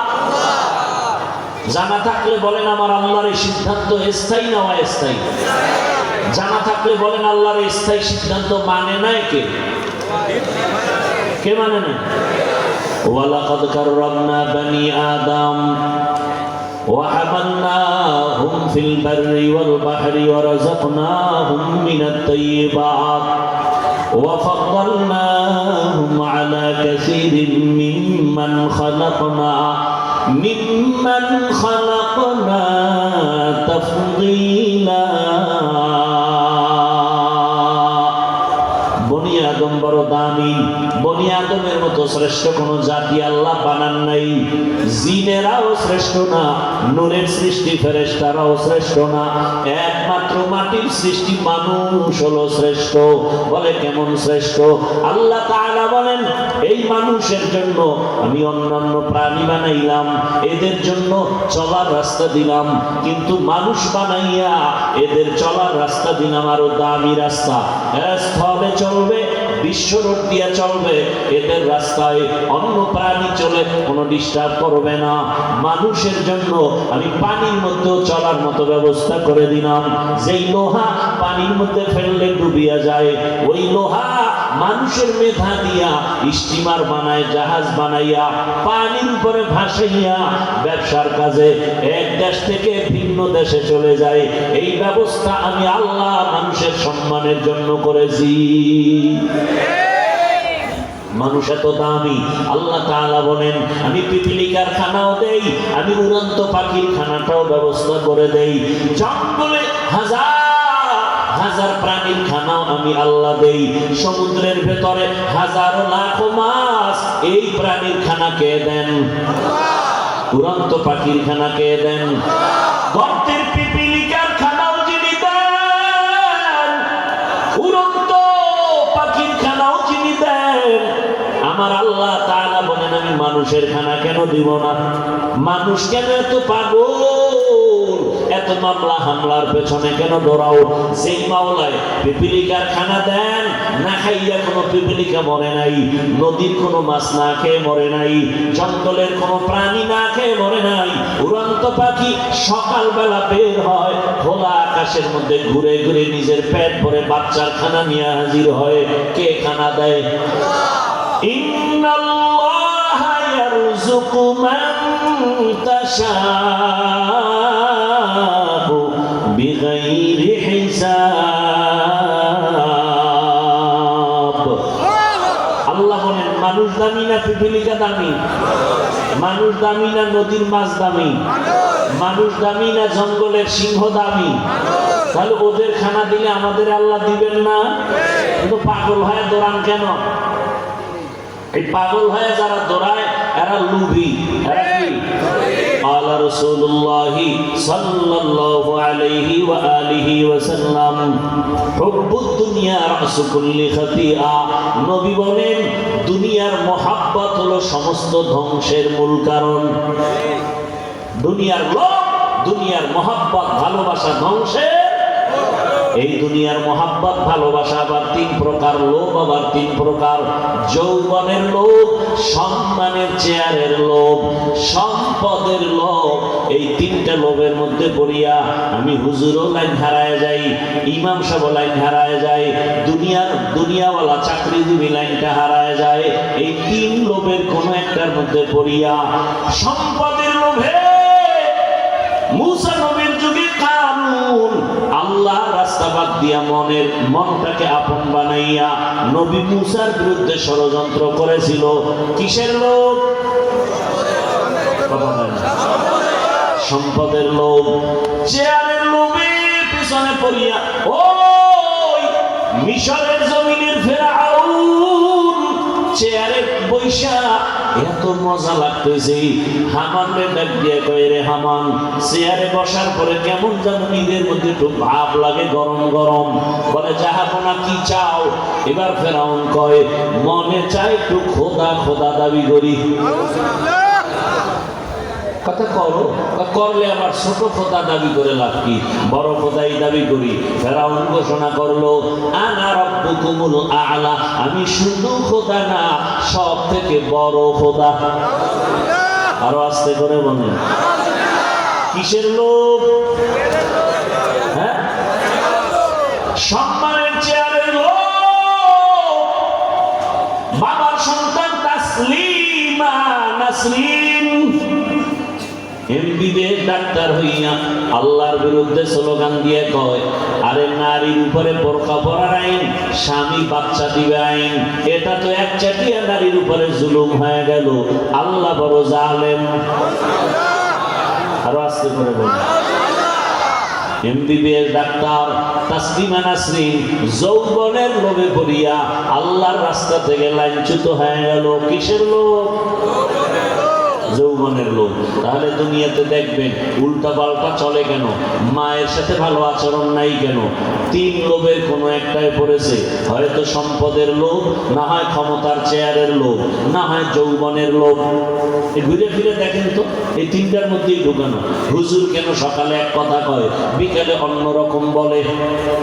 জানা থাকলে বলেন আমার আল্লাহর এই সিদ্ধান্ত স্থায়ী না অস্থায়ী? জানা থাকলে বলেন আল্লাহর এই স্থায়ী সিদ্ধান্ত মানে না কে? কে মানে না? ওয়ালাকাদ কাররামনা বানি আদম ওয়া হামালনাহুম ফিল বাররি ওয়াল বাহরি ওয়া রাযাকনাহুম মিনাত তাইয়্যিবাত ওয়া ফাদ্দালনাহুম আলা কাসীরিন মিম্মান খালাকনা তাফদীলা। বনি আদম বড় দামি। বনি আদমের মতো শ্রেষ্ঠ কোন জাতি আল্লাহ বানান নাই। জিনেরাও শ্রেষ্ঠ না, নূরের সৃষ্টি ফেরেশতারাও শ্রেষ্ঠ না। একমাত্র মাটির সৃষ্টি মানুষ হলো শ্রেষ্ঠ। বলে কেমন শ্রেষ্ঠ? আল্লাহ তাআলা বলেন এই মানুষের জন্য আমি অন্যান্য প্রাণী বানাইলাম, এদের জন্য চলার রাস্তা দিলাম, কিন্তু মানুষ বানাইয়া এদের চলার রাস্তা দিলাম আরো দামি রাস্তা। স্থলে চলবে, বিশ্ব রোড দিয়ে চলবে, এদের রাস্তায় অন্য প্রাণী চলে কোনো ডিস্টার্ব করবে না। মানুষের জন্য আমি পানির মধ্যেও চলার মতো ব্যবস্থা করে দিলাম। যেই লোহা পানির মধ্যে ফেললে ডুবিয়া যায়, ওই লোহা মানুষের মেধা দিয়া স্টিমার বানায়, জাহাজ বানাইয়া পানির উপরে ভাসাইয়া ব্যবসার কাজে এক দেশ থেকে ভিন্ন দেশে চলে যায়। এই ব্যবস্থা আমি আল্লাহ মানুষের সম্মানের জন্য করেছি। মানুষ এত দামি। আল্লাহ তাআলা বলেন আমি পিপিলিকার খানাও দেই, আমি উড়ন্ত পাখির খানাটাও ব্যবস্থা করে দেই। জঙ্গলে হাজার প্রাণীর খানাও আমি আল্লাহ দেই। সমুদ্রের ভেতরে হাজারো লাখো মাছ, এই প্রাণীর খানা কে দেন? উড়ন্ত পাখির খানা কে দেন? গর্তের পিপিলিকার খানাও যিনি দেন, উড়ন্ত পাখির খানাও যিনি দেন, আমার আল্লাহ তাআলা বলেন আমি মানুষের খানা কেন দিব না? মানুষ কেন এত পাগল, এত মামলা হামলার পেছনে কেন দৌড়াও? সেই মাওলায় পিপিলিকার খানা দেন, না খাইয়া কোনো পিপিলিকা মরে নাই, নদীর কোনো মাছ না খেয়ে মরে নাই, জঙ্গলের কোনো প্রাণী না খেয়ে মরে নাই। উড়ন্ত পাখি সকালবেলা বের হয়, খোলা আকাশের মধ্যে ঘুরে ঘুরে নিজের পেট ভরে বাচ্চার খানা নিয়ে হাজির হয়। কে খানা দেয়? ইন্নাল্লাহা ইয়ারযুকু মান তাশাউ বিগাইরি হিসাব। আল্লাহ বলেন মানুষ দামি না পিপিলিকা দামি? মানুষ দামি না নদীর মাছ দামি? মানুষ দামি না জঙ্গলের সিংহ দামি? তাহলে ওদের খানা দিলে আমাদের আল্লাহ দিবেন না? কিন্তু পাগল হয়ে দৌড়ান কেন? এই পাগল হয়ে যারা দৌড়ায় এরা লুভি, এরা কি? আলা রাসূলুল্লাহ সাল্লাল্লাহু আলাইহি ওয়া আলিহি ওয়াসাল্লাম হুব্বুদ দুনিয়া রাসু কুল্লি খাতিয়া। নবী বলেন দুনিয়ার মহব্বত হলো সমস্ত ধ্বংসের মূল কারণ। দুনিয়ার লোভ, দুনিয়ার মহব্বত, ভালোবাসা ধ্বংসের। এই দুনিয়ার মহাব্বত ভালোবাসা আবার 3 প্রকার, লোভ আবার 3 প্রকার। যৌবনের লোভ, সম্মানের চেয়ারের লোভ, সম্পদের লোভ। এই 3টা লোভের মধ্যে পড়িয়া আমি হুজুরও লাইন হারায় যাই, ইমাম সাহেব লাইন হারায় যায়, দুনিয়াওয়ালা চাকরিজীবী লাইনটা হারায় যায়। এই 3 লোভের কোন একটার মধ্যে পড়িয়া সম্পদের লোভে মুসা নবীর যুগে কারুন আল্লাহ রাস্তা বাদ দিয়া মনটাকে আপন বানাইয়া নবী মুসার বিরুদ্ধে ষড়যন্ত্র করেছিল। কিসের লোভ? সম্পদের লোভ, চেয়ারের লোভে পিছনে পড়িয়া ওই মিশরের জমিনের ফেরাউন চেয়ারে বৈশা এত মজা লাগতেছে। হামানরে ডাক দিয়ে কয়, রে হামান, চেয়ারে বসার পরে কেমন যেন নিজের মধ্যে একটু ভাব লাগে, গরম গরম। বলে, জাহাপনা কি চাও? এবার ফেরাউন কয়, মনে চায় একটু খোদা খোদা দাবি করি। কথা করো, করলে আবার ছোট খোদা দাবি করে লাভ কি? বড় খোদাই দাবি করি। ফেরাউন ঘোষণা করলো, আনা রাব্বুকুমুল আ'লা, আমি শুধু খোদা না, সব থেকে বড় খোদা। আরো আস্তে করে বলেন। কিসের লোভ? হ্যাঁ, সম্মানের চেয়ারের লোভ। বাবার সন্তান তাসলিমা নাসরিন এমবিবিএস ডাক্তার হইয়া আল্লাহর বিরুদ্ধে স্লোগান দিয়ে কয়, আরে নারীর উপরে বোরকা পরার আইন, স্বামী বাচ্চা দিবে আইন, এটা তো একচাটিয়া নারীর উপরে জুলুম হয়ে গেল। আল্লাহ বড় জালেম। আরো আস্তে করে বল। এমবিবিএস ডাক্তার তাসলিমা নাসরিন যৌবনের লোভে পড়িয়া আল্লাহর রাস্তা থেকে লাইনচ্যুত হয়ে গেল। কিসের লোভ? যৌবনের লোভ। তাহলে দুনিয়াতে দেখবেন উল্টা পাল্টা চলে কেন? মায়ের সাথে ভালো আচরণ নাই কেন? তিন লোভের কোনো একটাই পড়েছে, হয়তো সম্পদের লোভ, না হয় ক্ষমতার চেয়ারের লোভ, না হয় যৌবনের লোভ। ঘুরে ফিরে দেখেন তো, এই তিনটার মধ্যেই ঢুকানো। হুজুর কেন সকালে এক কথা কয়, বিকালে অন্যরকম বলে?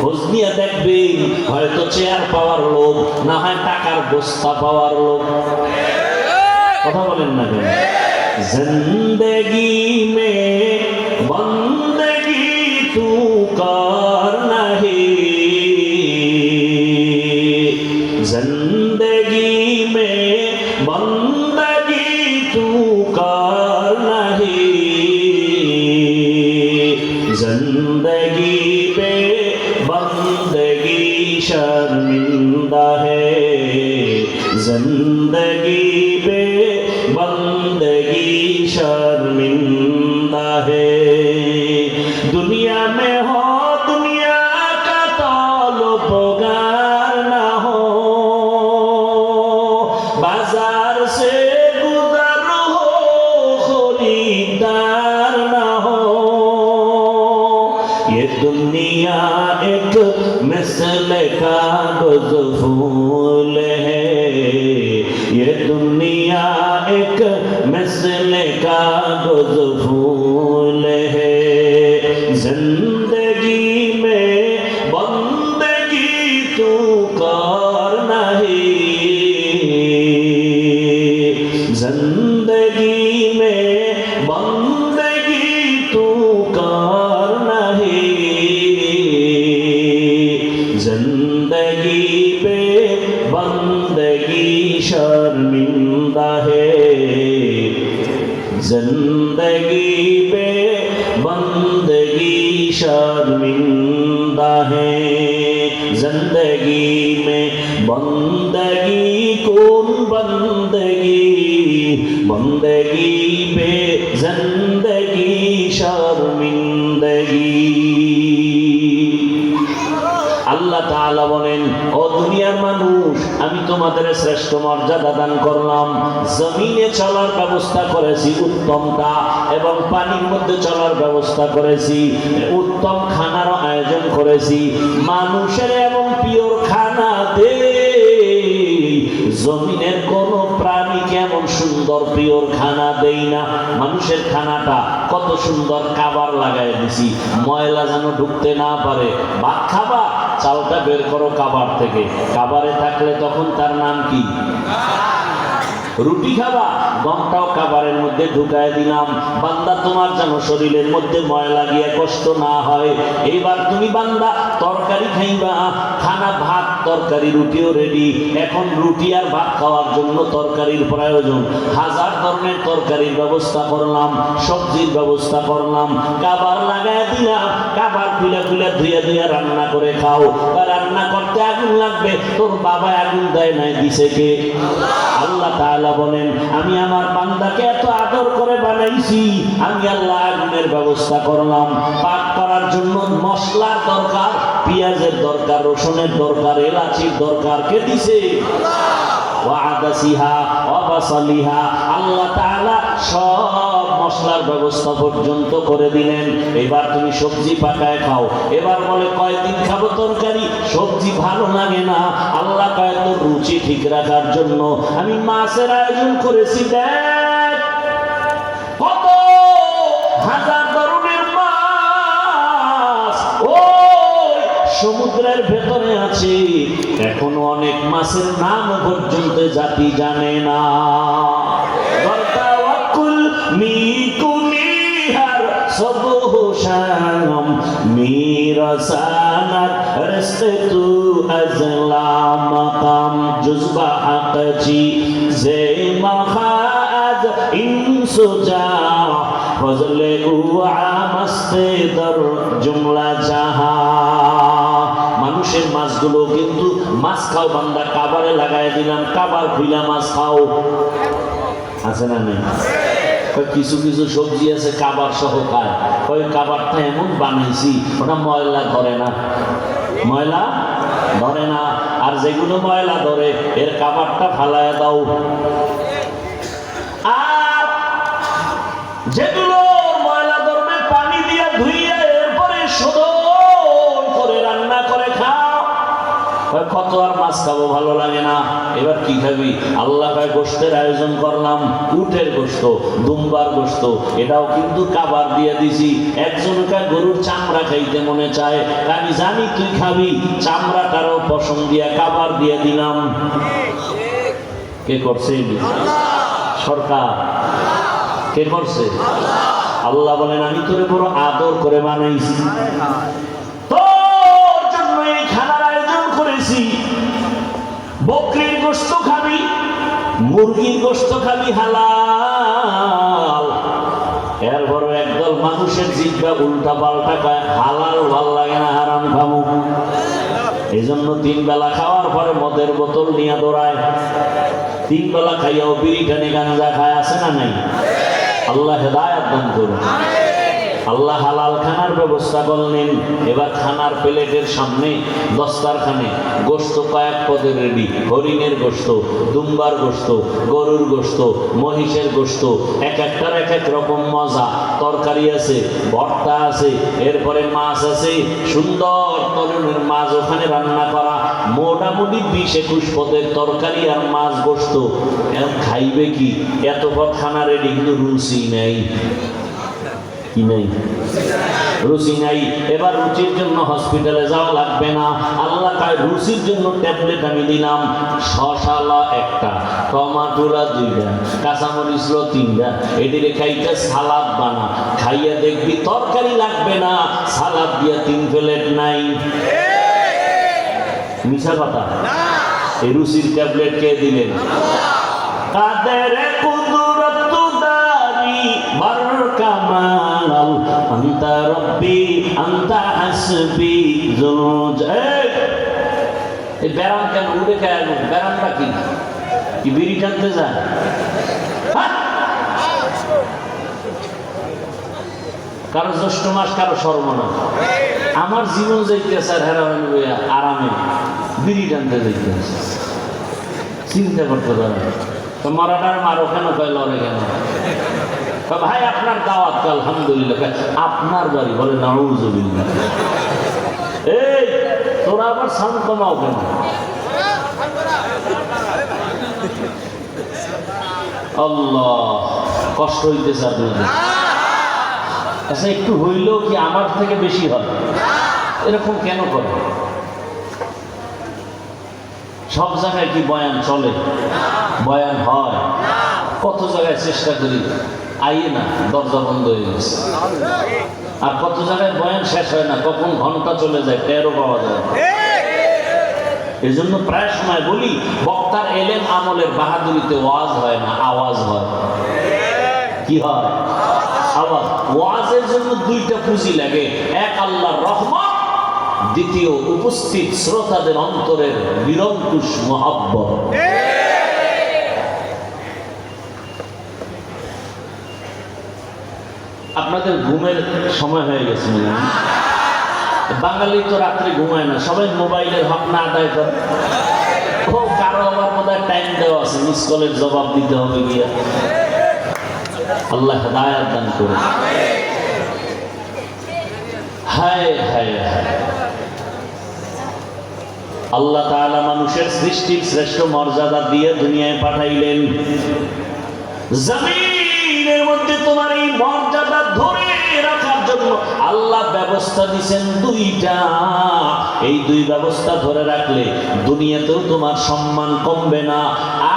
খোঁজ নিয়ে দেখবেন, হয়তো চেয়ার পাওয়ার লোভ, না হয় টাকার বস্তা পাওয়ার লোভ। কথা বলেন না কেন? जिंदगी में बंदगी तू कर नहीं, जिंदगी में बंदगी तू कर नहीं, जिंदगी पे बंदगी शर्मिंदा है, जिंदगी पे बंदगी शर्मिंदा है। दुनिया में हो दुनिया का तौलगार ना हो, बाजार से गुजर हो खरीदार ना हो, ये दुनिया एक मिसल कागज फूल है, ये दुनिया एक मिसल कागज फूल है, जिंदगी में बंदगी तू कर नहीं, जिंदगी में बंदगी तू कर नहीं, जिंदगी पे बंदगी शर्मिंदा है, जिंदगी पे बंदगी शर्मिंदा है। जिंदगी में बंदगी कौन बंदगी, बंदगी पे जिंदगी शर्मिंदगी। আল্লাহ তাআলা বলেন, ও দুনিয়ার মানুষ, আমি তোমাদের শ্রেষ্ঠ মর্যাদা দান করলাম। জমিনে চলার ব্যবস্থা করেছি উত্তমটা, এবং পানির মধ্যে চলার ব্যবস্থা করেছি, উত্তম খানারও আয়োজন করেছি। মানুষের এবং পিওর খানা দে। জমিনের কোন প্রাণী কেমন সুন্দর পিওর খানা দেই না। মানুষের খানাটা কত সুন্দর কাবার লাগাই দিছি, ময়লা যেন ঢুকতে না পারে। ভাত খাবা, চালটা বের করো কাবার থেকে, কাবারে থাকলে তখন তার নাম কি? রুটি খাবা, গমটাও কাবারের মধ্যে ঢুকায় দিলাম। বান্দা, তোমার যেন শরীরের মধ্যে ময়লা গিয়ে কষ্ট না হয়। এইবার তুমি বান্দা তরকারি খাইবা, খানা ভাত তরকারি রুটিও রেডি। এখন রুটি আর ভাত খাওয়ার জন্য তরকারির প্রয়োজন। হাজার ধরনের তরকারির ব্যবস্থা করলাম, সবজির ব্যবস্থা করলাম, কাবার লাগায় দিলাম। কাবার খুলে খুলে ধুয়ে ধুয়ে রান্না করে খাও। বা রান্না করতে আগুন লাগবে, তোর বাবা আগুন দেয় নাই, দিছে কে? আল্লাহ। আল্লাহ তাআলা বলেন, আমি আমার বান্দাকে এত আদর করে বানাইছি, আমি আল্লাহ আগুনের ব্যবস্থা করলাম। পাক করার জন্য মশলার দরকার, পেঁয়াজের দরকার, রসুনের দরকার, এলাচির দরকার। কে দিছে? আল্লাহ তাআলা সব মশলার ব্যবস্থা পর্যন্ত করে দিলেন। এবার তুমি সবজি পাকায় খাও। এবার বলে কয়দিন খাবো তরকারি, সবজি ভালো লাগে না। আল্লাহ কয় তোর রুচি ঠিক রাখার জন্য আমি মাছের আয়োজন করেছি। দেখ কত হাজার ধরনের মাছ ওই সমুদ্রের ভেতরে আছে, এখনো অনেক মাছের নাম পর্যন্ত জাতি জানে না। মিকুনিহার সবহ শানম মিরাসানাত রস্তু আজলাম মাকাম জুজবা আকজি জে মাহাদ ইনসুজা ফজলে উআ মাস্তে দর জুমলা জাহা। মানুষের মাছগুলো কিন্তু মাছ খাও বান্দা, কাবারে লাগাই দিলাম, কাবার খুইলা মাছ খাও। আছে না নেই? কিছু কিছু সবজি আছে কাবার সহ খায়। ওই কাবারটা এমন বানাইছি ওটা ময়লা ধরে না, ময়লা ধরে না। আর যেগুলো ময়লা ধরে এর কাবারটা ফালায় দাও। আর যেগুলো ময়লা ধরবে পানি দিয়ে ধুইয়া এরপরে শোধন করে রান্না করে খাও। কত আর মাছ খাবো, ভালো লাগে না। এবার কি খাবি? আল্লাহ কয় গোশতের আয়োজন করলাম, উটের গোশত, দুম্বার গোশত, এটাও কিন্তু কাবার দিয়ে দিছি। একজনকে গরুর চামড়া খাইতে মনে চায়, আমি জানি তুই খাবি, চামড়াটারও পছন্দ দিয়া কাবার দিয়ে দিলাম। কে করছে? সরকার। কে করছে? আল্লাহ বলেন আমি তোরে বড় আদর করে বানাইছি, তোর জন্য এই খানার আয়োজন করেছি। বকরির গোশত খাবি, মুরগির গোশত খাবি হালাল। এরপর একদল মানুষের জিহ্বা উল্টা পাল্টা কয় হালাল ভাল লাগে না, হারাম খাবো। এই জন্য 3 বেলা খাওয়ার পরে মদের বোতল নিয়ে দৌড়ায়। 3 বেলা খাইয়াও বিড়ি টানে গাঞ্জা খায়। আছে না নাই? আল্লাহ হেদায়েত দান করুন। আল্লাহ হালাল খানার ব্যবস্থা করলেন। এবার খানার প্লেটের সামনে দস্তারখানে গোশত কয়েক পদের রেডি। হরিণের গোশত, দুম্বার গোশত, গরুর গোশত, মহিষের গোশত, এক একটার এক এক রকম মজা। তরকারি আছে, ভর্তা আছে, এরপরে মাছ আছে, সুন্দর তরুণের মাছ ওখানে রান্না করা। মোটামুটি 20-21 পদের তরকারি আর মাছ গোশত। এখন খাইবে কি? এত পর খানা রেডি, কিন্তু রুচি নেই। কি নেই? রুচি নাই। এবার রুচির জন্য হসপিটালে যাওয়া লাগবে না। আল্লাহ তাই রুচির জন্য ট্যাবলেট আমি দিলাম। শশালা 1টা, টমাটোলা 2টা, কাঁচামরিচলো 3টা, এদের খাইতে সালাদ বানা। খাইয়া দেখবি তরকারি লাগবে না, সালাদ দিয়া 3 প্লেট নাই। মিছা কথা। এই রুচির ট্যাবলেট কে দিলেন? কাদের কুদরত দারি বার কামাল আনতা রব্বি আনতা হাসবি জুজ। এই ব্যারাম কেন উড়ে খায়? ব্যারামটা কি? কি বিড়ি টানতে যায়? কারো জ্যৈষ্ঠ মাস, কারো সর্বনাশ। আমার জীবন যাইতেছে আর হেরান আরামে বিড়ি টানতে যাইতেছে। চিন্তা করতে পারে তো মরাটার মারো কেন, কয় লড়ে কেন? ভাই আপনার দাওয়াত, আলহামদুলিল্লাহ। আপনার বাড়ি? বলে নাউজুবিল্লাহ। এই তোরা আবার সাউন্ড কমাও কেন? আল্লাহ, কষ্ট হইতেছে আপনাদের। আচ্ছা একটু হইলেও কি আমার থেকে বেশি হয়? এরকম কেন করে? সব জায়গায় কি বয়ান চলে? বয়ান হয়? কত জায়গায় চেষ্টা করি, আইয়ে না, দরজা বন্ধ হয়ে গেছে। আর কত জায়গায় বয়ান শেষ হয় না, কখন ঘন্টা চলে যায় টেরও পাওয়া যায়। এই জন্য প্রায় সময় বলি, বক্তার এলেম আমলের বাহাদুরিতে ওয়াজ হয় না, আওয়াজ হয়। কি হয়? আওয়াজ। ওয়াজের জন্য 2টা পুঁজি লাগে, এক আল্লাহর রহমত, দ্বিতীয় উপস্থিত শ্রোতাদের অন্তরের নিরঙ্কুশ মহব্বত। আপনাদের ঘুমের সময় হয়ে গেছে মনে হয়। বাঙালি তো রাত্রে ঘুমায় না, সবাই মোবাইলের হক না আদায় করে। ও কারো আবার বোধহয় টাইম দেওয়া আছে, মিস কলের জবাব দিতে হবে গিয়া। আল্লাহ হেদায়েত দান করে। হায় হায় হায়, আল্লাহ তাআলা মানুষের সৃষ্টির শ্রেষ্ঠ মর্যাদা দিয়ে দুনিয়ায় পাঠাইলেন। জমিনের মধ্যে তোমার এই মর্যাদা ধরে রাখার জন্য আল্লাহ ব্যবস্থা দিয়েছেন দুইটা। এই দুই ব্যবস্থা ধরে রাখলে দুনিয়াতেও তোমার সম্মান কমবে না,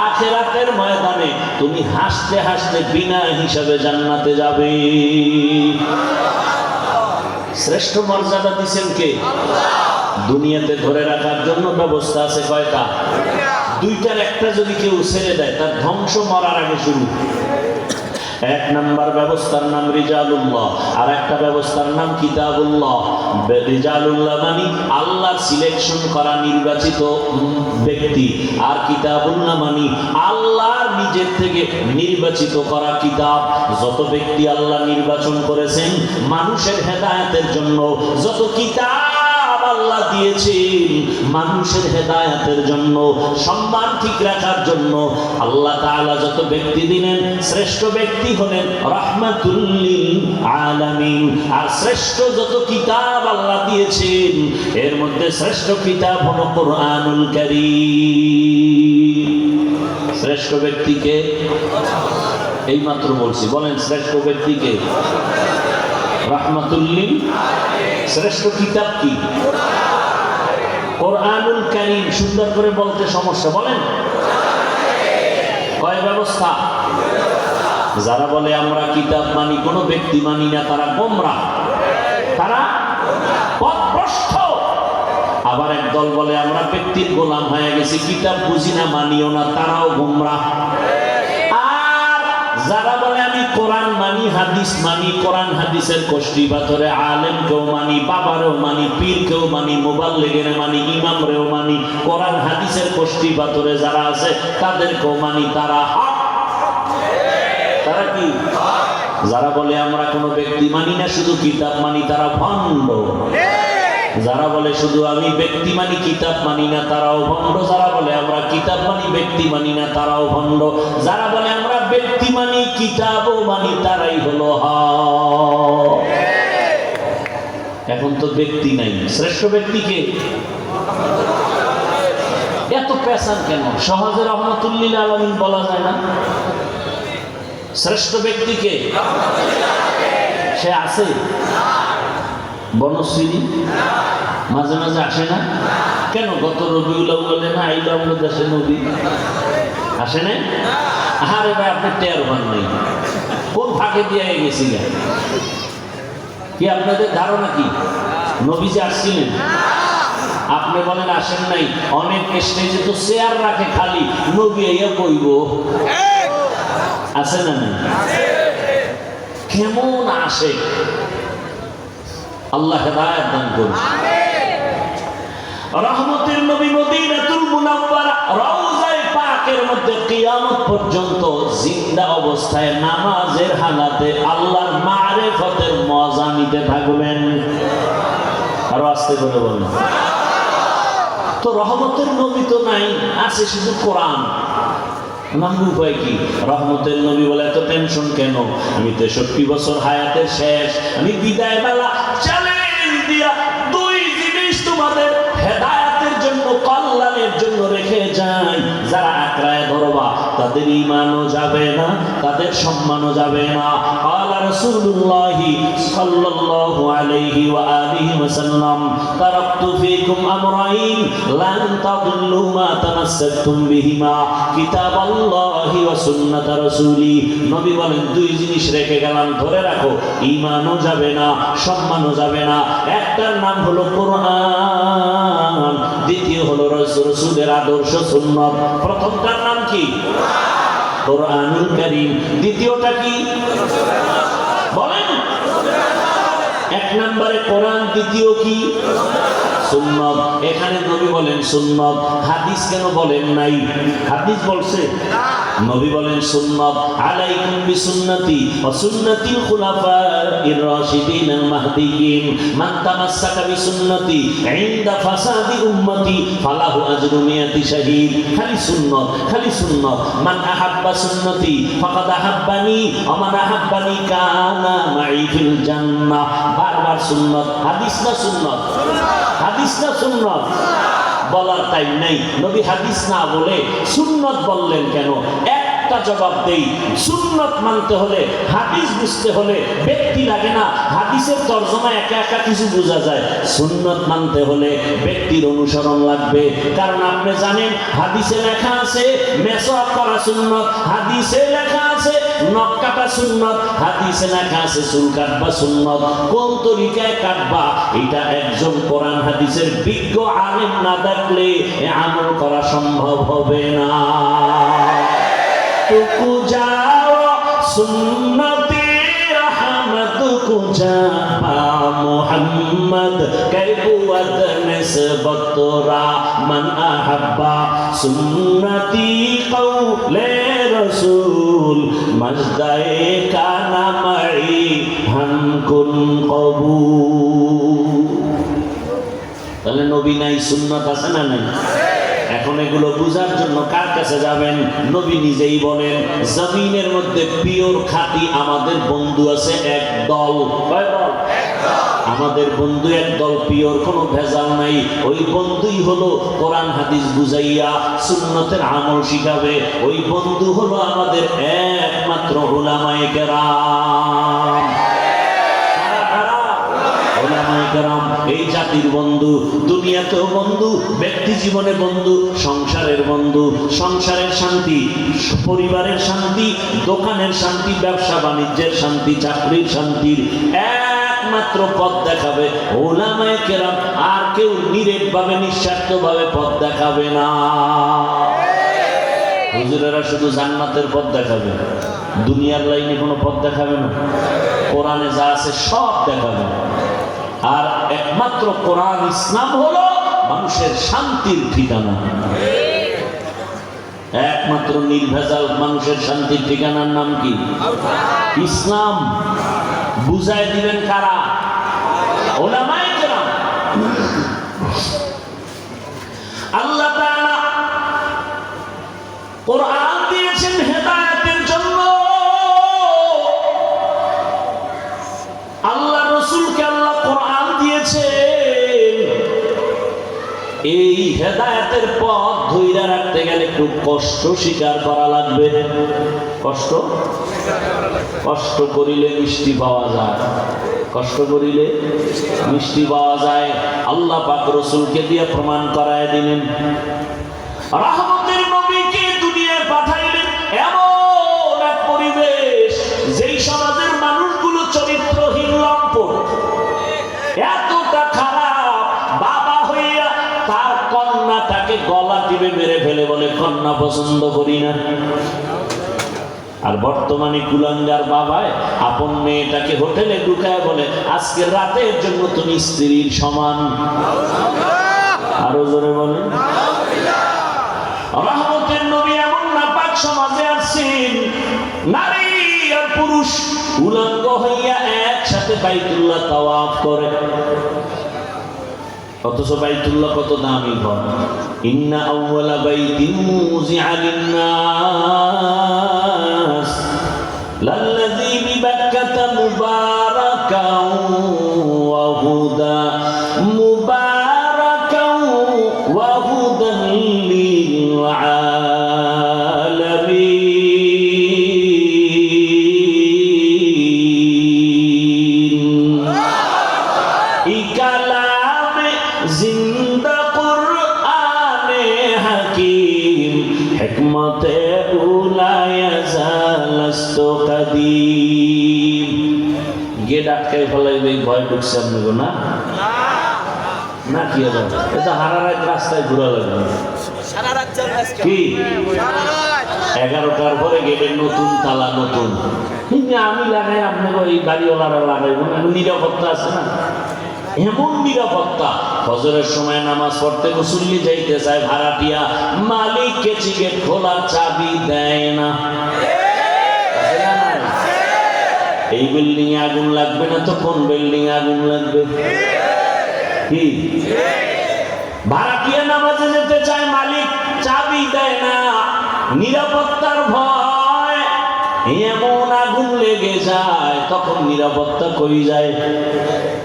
আখিরাতের ময়দানে তুমি হাসতে হাসতে বিনা হিসাবে জান্নাতে যাবে। শ্রেষ্ঠ মর্যাদা দিয়েছেন কে? দুনিয়াতে ধরে রাখার জন্য ব্যবস্থা আছে কয়টা? দুইটার একটা যদি কেউ ছেড়ে দেয় তার ধ্বংস মরার আগে শুরু। এক নাম্বার ব্যবস্থার নাম রিজালুল্লাহ, আর একটা ব্যবস্থার নাম কিতাবুল্লাহ। রিজালুল্লাহ মানে আল্লাহ সিলেকশন করা নির্বাচিত ব্যক্তি, আর কিতাবুল্লাহ মানে আল্লাহ নিজের থেকে নির্বাচিত করা কিতাব। যত ব্যক্তি আল্লাহ নির্বাচন করেছেন মানুষের হেদায়েতের জন্য, যত কিতাব আল্লাহ দিয়েছেন মানুষের হেদায়েতের জন্য, সম্মান ঠিক রাখার জন্য, আল্লাহ তাআলা যত ব্যক্তি দিলেন শ্রেষ্ঠ ব্যক্তি হলেন রাহমাতুল লিল আলামিন। আর শ্রেষ্ঠ যত কিতাব আল্লাহ দিয়েছেন এর মধ্যে শ্রেষ্ঠ কিতাব হলো কোরআনুল কারীম। শ্রেষ্ঠ ব্যক্তিকে এইমাত্র বলছি, বলেন শ্রেষ্ঠ ব্যক্তিকে? রাহমাতুল লিল। শ্রেষ্ঠ কিতাব কি? কোরআনুল কারীম। সুন্দর করে বলতে সমস্যা, বলেন কয় ব্যবস্থা? যারা বলে আমরা কিতাব মানি, কোনো ব্যক্তি মানি না, তারা গোমরাহ, তারা পথভ্রষ্ট। আবার একদল বলে আমরা ব্যক্তির গোলাম হয়ে গেছি, কিতাব বুঝি না, মানিও না, তারাও গোমরাহ। যারা বলে আমি কোরআন মানি, হাদিস মানি, কোরআন হাদিসের কষ্টি পাথরে আলেমকেও মানি, বাবারেও মানি, পীরকেও মানি, মুবাল্লিগের মানি, ইমামরেও মানি, কোরআন হাদিসের কষ্টি পাথরে যারা আছে তাদেরকেও মানি, তারা হক। তারা কি? যারা বলে আমরা কোনো ব্যক্তি মানি না, শুধু কিতাব মানি, তারা ভণ্ড। যারা বলে শুধু আমি ব্যক্তি মানি কিতাব মানি না, তারাও ভণ্ড। যারা বলে আমরা কিতাব মানি ব্যক্তি মানি না, তারাও ভণ্ড। যারা বলে আমরা ব্যক্তি মানি কিতাবও মানি, তারাই হলো হক। এখন তো ব্যক্তি নাই, শ্রেষ্ঠ ব্যক্তি কে? এত পেশান কেন? সহজে রাহমাতুল লিল আলামিন বলা যায় না? শ্রেষ্ঠ ব্যক্তি কে? সে আছে? বনশ্রী মাঝে মাঝে আসে না কেন? গত রবিউল আউয়ালে না আইলো আমাদের দেশে নবী, আসে না? আরে ভাই আপনি টের পান নাই, কোন ফাঁকে দিয়ে গেছিলেন? কি আপনাদের ধারণা কি নবী যে আসছিলেন? আপনি বলেন আসেন নাই। অনেক স্টেজে তো চেয়ার রাখে খালি, নবী আইয়া কইব, আছে না? কেমন আসে? আল্লাহ হেদায়েত দান করুন। রহমতের নবী মদিনাতুল মুনাওয়ারা রওজায়ে পাকের মধ্যে কিয়ামত পর্যন্ত জিন্দা অবস্থায় নামাজের হালাতে আল্লাহর মারিফতের মজা নিতে থাকবেন। আর আস্তে করে বলুন। তো রহমতের নবী তো নাই, আছে শুধু কোরআন। নামে উপায় কি? রহমতের নবী বলে এত টেনশন কেন? আমি 63 বছর হায়াতের শেষ, আমি বিদায় বেলা চ্যালেঞ্জ দিয়া দুই জিনিস তোমাদের হেদায়েতের জন্য, কল্যাণের জন্য রেখে যাই। যারা আঁকড়ায় ধরবা তাদের ঈমানও যাবে না, তাদের সম্মানও যাবে না। ক্বালা রাসূলুল্লাহ সাল্লাল্লাহু আলাইহি ওয়া আলিহি ওয়াসাল্লাম তারাকতু ফীকুম আমরাইন লান তাদিল্লু মা তামাসসাকতুম বিহিমা কিতাবাল্লাহি ওয়া সুন্নাত রাসূলি। নবী বলেন দুই জিনিস রেখে গেলাম, ধরে রাখো, ঈমানও যাবে না, সম্মানও যাবে না। একটার নাম হলো কোরআন, দ্বিতীয় হলো রাসূলের আদর্শ সুন্নাত। প্রথমটার নাম কি? কোরআনুল কারীম। দ্বিতীয়টা কি বলেন? এক নম্বরে কোরআন, দ্বিতীয় কি? সুন্নাত। এখানে নবী বলেন সুন্নাত, হাদিস কেন বলেন নাই? হাদিস বলছে নবী বলেন সুন্নাত আলাইকুম বিসুন্নতি ওয়া সুন্নাতিল খুলাফাইর রাশিদিনিল মাহদিয়িন মান তামাসসাকা বিসুন্নতি ইনদা ফাসাদি উম্মতি ফালাহু আজরু মিয়াতি শাহীদ। খালি সুন্নাত, খালি সুন্নাত। মান আহাব্বা সুন্নতি ফাকাদ আহাব্বানি ওয়া মান আহাব্বানি কানা মাই ফিল জান্নাহ। বারবার সুন্নাত, হাদিস না সুন্নাত, হাদিস না সুন্নাত বলার টাইম নেই। নবী হাদিস না বলে সুন্নাত বললেন কেন? একটা জবাব দেই, সুন্নাত মানতে হলে, হাদিস বুঝতে হলে ব্যক্তি লাগে না। হাদিসের তরজমা একা একা কিছু বোঝা যায়, সুন্নাত মানতে হলে ব্যক্তির অনুসরণ লাগবে। কারণ আপনি জানেন হাদিসে লেখা আছে মেসওয়াক করা সুন্নাত, হাদিসে লেখা আছে নখ কাটা সুন্নাত, হাদিসে লেখা আছে চুল কাটবা সুন্নাত। কোন তরিকায় কাটবা এটা একজন কোরআন হাদিসের বিজ্ঞ আলেম না দেখলে আমল করা সম্ভব হবে না। तुकु जाओ सुन्नती रहमत कुजा मोहम्मद कैबुवत निस्बतरा मन अहब्बा सुन्नती कौले रसूल मजदाए काना मई हम कुन कबूल। তাহলে নবী নাই, সুন্নাত আছে না নাই? এখন এগুলো বুঝার জন্য কার কাছে যাবেন? নবী নিজেই বলেন জমিনের মধ্যে পিওর খাঁটি আমাদের বন্ধু আছে এক দল। কয় দল? আমাদের বন্ধু এক দল, পিওর, কোনো ভেজাল নাই। ওই বন্ধুই হলো কোরআন হাদিস বুঝাইয়া সুন্নতের আমল শিখাবে। ওই বন্ধু হলো আমাদের একমাত্র উলামায়ে কেরাম। এই জাতির বন্ধু, দুনিয়াতেও বন্ধু, ব্যক্তি জীবনে বন্ধু, সংসারের বন্ধু। সংসারের শান্তি, পরিবারের শান্তি, দোকানের শান্তি, ব্যবসা বাণিজ্যের শান্তি, চাকরির শান্তির একমাত্র পথ দেখাবে উলামায়ে কেরাম। আর কেউ নিরেটভাবে নিঃস্বার্থভাবে পথ দেখাবে না। হুজুরেরা শুধু জান্নাতের পথ দেখাবে, দুনিয়ার লাইনে কোনো পথ দেখাবে না। কোরআনে যা আছে সব দেখাবে। আর একমাত্র কোরআন ইসলাম হলো মানুষের শান্তির ঠিকানা। একমাত্র নির্ভেজাল মানুষের শান্তির ঠিকানার নাম কি? ইসলাম। বুঝায় দিবেন কারা? উলামায়ে কেরাম। আল্লাহ তাআলা কোরআন দিয়েছেন হেদায়েতের জন্য। আল্লাহ রাসূলকে আল্লাহ কোরআন দিয়েছেন। এই হেদায়েতের পথ ধইরা রাখতে গেলে একটু কষ্ট স্বীকার করা লাগবে। কষ্ট, কষ্ট করিলে মিষ্টি পাওয়া যায়। কষ্ট করিলে মিষ্টি পাওয়া যায়। আল্লাহ পাক রাসূলকে দিয়ে প্রমাণ করায় দিলেন। রহমতের নবীকে দুনিয়ায় পাঠাইলেন এমন এক পরিবেশ, যেই সমাজের মানুষগুলো চরিত্রহীন, লম্পট, এতটা খারাপ, বাবা হইয়া তার কন্যাটাকে গলা টিপে মেরে ফেলে, বলে কন্যা পছন্দ করি না। আর বর্তমানে কুলাঙ্গার বাবায় আপন মেয়েটাকে হোটেলে ঢুকায় বলে আজকের রাতের জন্য তুমি স্ত্রীর সমান। আরো জোরে বলে। রহমতের নবী এমন নাপাক সমাজে আছেন, নারী আর পুরুষ উলঙ্গ হইয়া একসাথে বাইতুল্লাহ তাওয়াফ করে। অথচ বাইতুল্লাহ কত দামি ঘর। ইন্না আউওয়ালা বাইতিন মুযিআ লিন-নাস লাল্লাযী বিবাক্কাতা মুবারাকান ওয়া হুদা মুবারাকান ওয়া হুদান লিল-আলামিন। ইকালামে জিন্দা কুরআনে হাকীম হিকমতে উলায়া জালাস্তু কাদীম। গেট আটকাই ফেলাইবে, ভয় ঢুকছে আপনাকে না? না কি হবে? এটা হারা রাত রাস্তায় ঘুরা লাগবে কি? 11টার পরে গেটের নতুন তালা নতুন। কিন্তু আমি লাগাই, আপনাকে ওই গাড়িওয়ালারা লাগাইব না, নিরাপত্তা আছে না? এমন নিরাপত্তা। ফজরের সময় নামাজ পড়তে মুসল্লি যাইতে চায়, ভাড়াটিয়া মালিককে গেট খোলার চাবি দেয় না। এই বিল্ডিং এ আগুন লাগবে না তো কোন বিল্ডিং এ আগুন লাগবে? কি ভাড়াটিয়া নামাজে যেতে চায়, মালিক চাবি দেয় না, নিরাপত্তার ভয়। এমন আগুন লেগে যায়, তখন নিরাপত্তা কই যায়?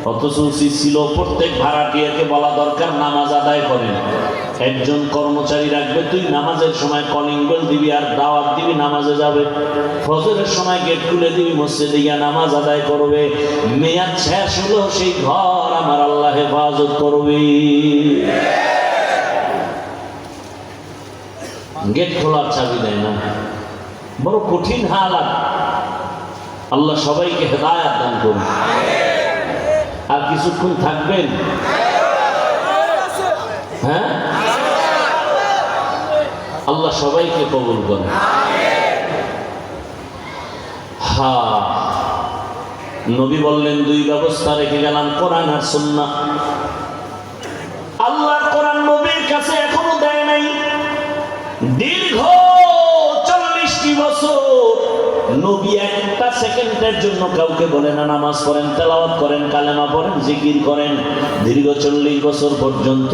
অথচ উচিত ছিল প্রত্যেক ভাড়াটিয়াকে বলা দরকার নামাজ আদায় করেন। একজন কর্মচারী রাখবে, তুই নামাজের সময় কলিং বেল দিবি আর দাওয়াত দিবি, নামাজে যাবে। ফজরের সময় গেট খুলে দিবি, মসজিদে গিয়া নামাজ আদায় করবে। মেয়াদ শেষ হলো, সেই ঘর আমার আল্লাহ হেফাজত করবে। গেট খোলার চাবি দেয় না, বড় কঠিন হালাত। আল্লাহ সবাইকে হেদায়েত দান করুন। আর কিছুক্ষণ থাকবেন? হ্যাঁ, আল্লাহ সবাইকে কবুল করেন। হ্যাঁ, নবী বললেন দুই ব্যবস্থা রেখে গেলাম, কোরআন আর সুন্নাহ। আল্লাহর কোরআন নবীর কাছে এখনো দেয় নাই। দীর্ঘ 40টি বছর নবী একটা সেকেন্ডের জন্য কাউকে বলে না নামাজ পড়েন, তেলাওয়াত করেন, কালেমা পড়েন, জিকির করেন। দীর্ঘ 40 বছর পর্যন্ত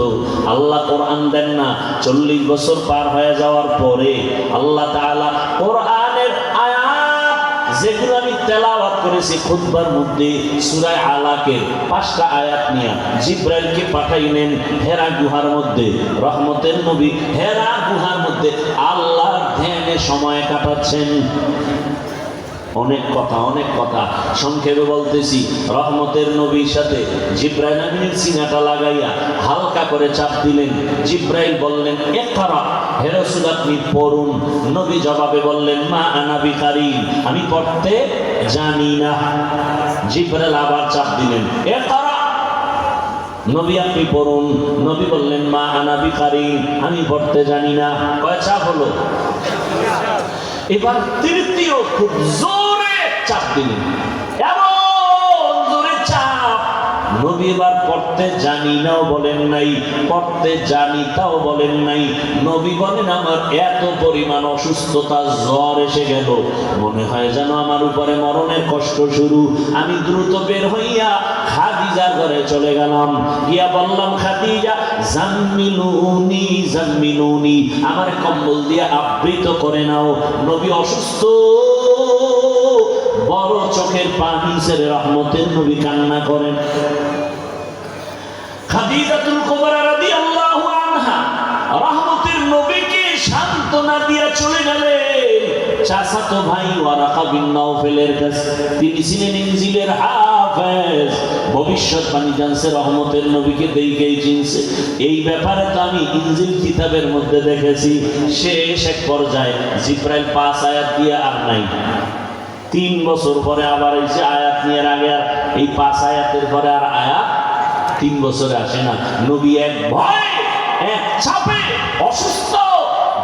আল্লাহ কোরআন দেন না। 40 বছর পার হয়ে যাওয়ার পরে আল্লাহ তাআলা কোরআনের আয়াত যেগুলো আমি তেলাওয়াত করেছি খুতবার মধ্যে, সূরা আলাকের 5টা আয়াত নিয়ে জিবরাইলকে পাঠাইলেন হেরা গুহার মধ্যে। রহমতের নবী হেরা গুহার মধ্যে আল্লাহর ধ্যানে সময় কাটাচ্ছেন। অনেক কথা সংক্ষেপে বলতেছি। রহমতের নবীর সাথে জিবরাইল আমিনের সিনাটা লাগাইয়া হালকা করে চাপ দিলেন। জিবরাইল বললেন ইকরা, হে রাসূল আপনি পড়ুন। নবী জবাবে বললেন মা আনা বিকারি, আমি পড়তে জানি না। জিবরাইল আবার চাপ দিলেন ইকরা, নবী আপনি পড়ুন। নবী বললেন মা আনা বিকারি, আমি পড়তে জানি না। কয় চাপ হলো? এবার তৃতীয় খুব জোরে চাপ দিলেন, এমন জোরে চাপ। নবী এবার পড়তে জানি নাও বলেন নাই, পড়তে জানি তাও বলেন নাই। নবী বলেন আমার এত পরিমাণ অসুস্থতা, জ্বর এসে গেল, মনে হয় যেন আমার উপরে মরণের কষ্ট শুরু। আমি দ্রুত বের হইয়া খাদিজার ঘরে চলে গেলাম। গিয়া বললাম খাদিজা জাম্মিলুনি জাম্মিলুনি, আমার কম্বল দিয়ে আবৃত করে নাও। নবী অসুস্থ, বড় চোখের পানি ছেড়ে রহমতের নবী কান্না করেন। খাদিজাতুল কুবরা রাদিয়াল্লাহু আনহা রহমতের নবীকে সান্ত্বনা দিয়ে চলে গেলেন চাচাতো ভাই ওয়ারাকা বিন নাওফেলের কাছে। তিনি ছিলেন ইনজিলের হাফেজ, ভবিষ্যৎবাণী জানছে, রহমতের নবীকে দেখেই চিনছে। এই ব্যাপারে তো আমি ইনজিল কিতাবের মধ্যে দেখেছি। শেষ এক পর্যায়ে জিবরাইল 5 আয়াত দিয়ে আর নাই। 3 বছর পরে আবার এসে আয়াত নিয়ে আগে, আর এই 5 আয়াতের পরে আর আয়াত 3 বছরে আসে না। নবী এক ভয়, এক চাপে অসুস্থ,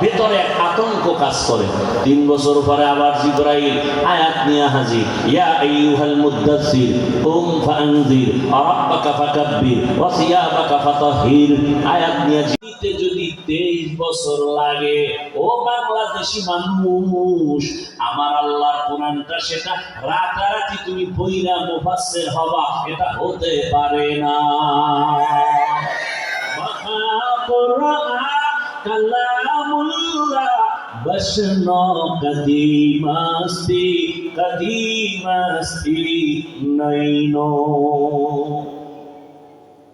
ভেতরে এক আতঙ্ক কাজ করে। 3 বছর পরে আবার জিবরাইল আয়াত নিয়ে হাজির। ইয়া আইয়ুহাল মুদ্দাসসির কুম ফাআনজির রাব্বাকা ফাকাব্বির ওয়া সিয়াবাকা ফাতাহহির। আয়াত নিয়ে জিতে যদি 23 বছর লাগে, ও বাংলাদেশি মানুষ, আমার আল্লাহর কোরআনটা সেটা রাতারাতি তুমি পয়রা মুফাসসির হবা, এটা হতে পারে না। কোরআন কালামুল্লাহ বসনো কদিমাস্তি কদিমাস্তি নাইনো।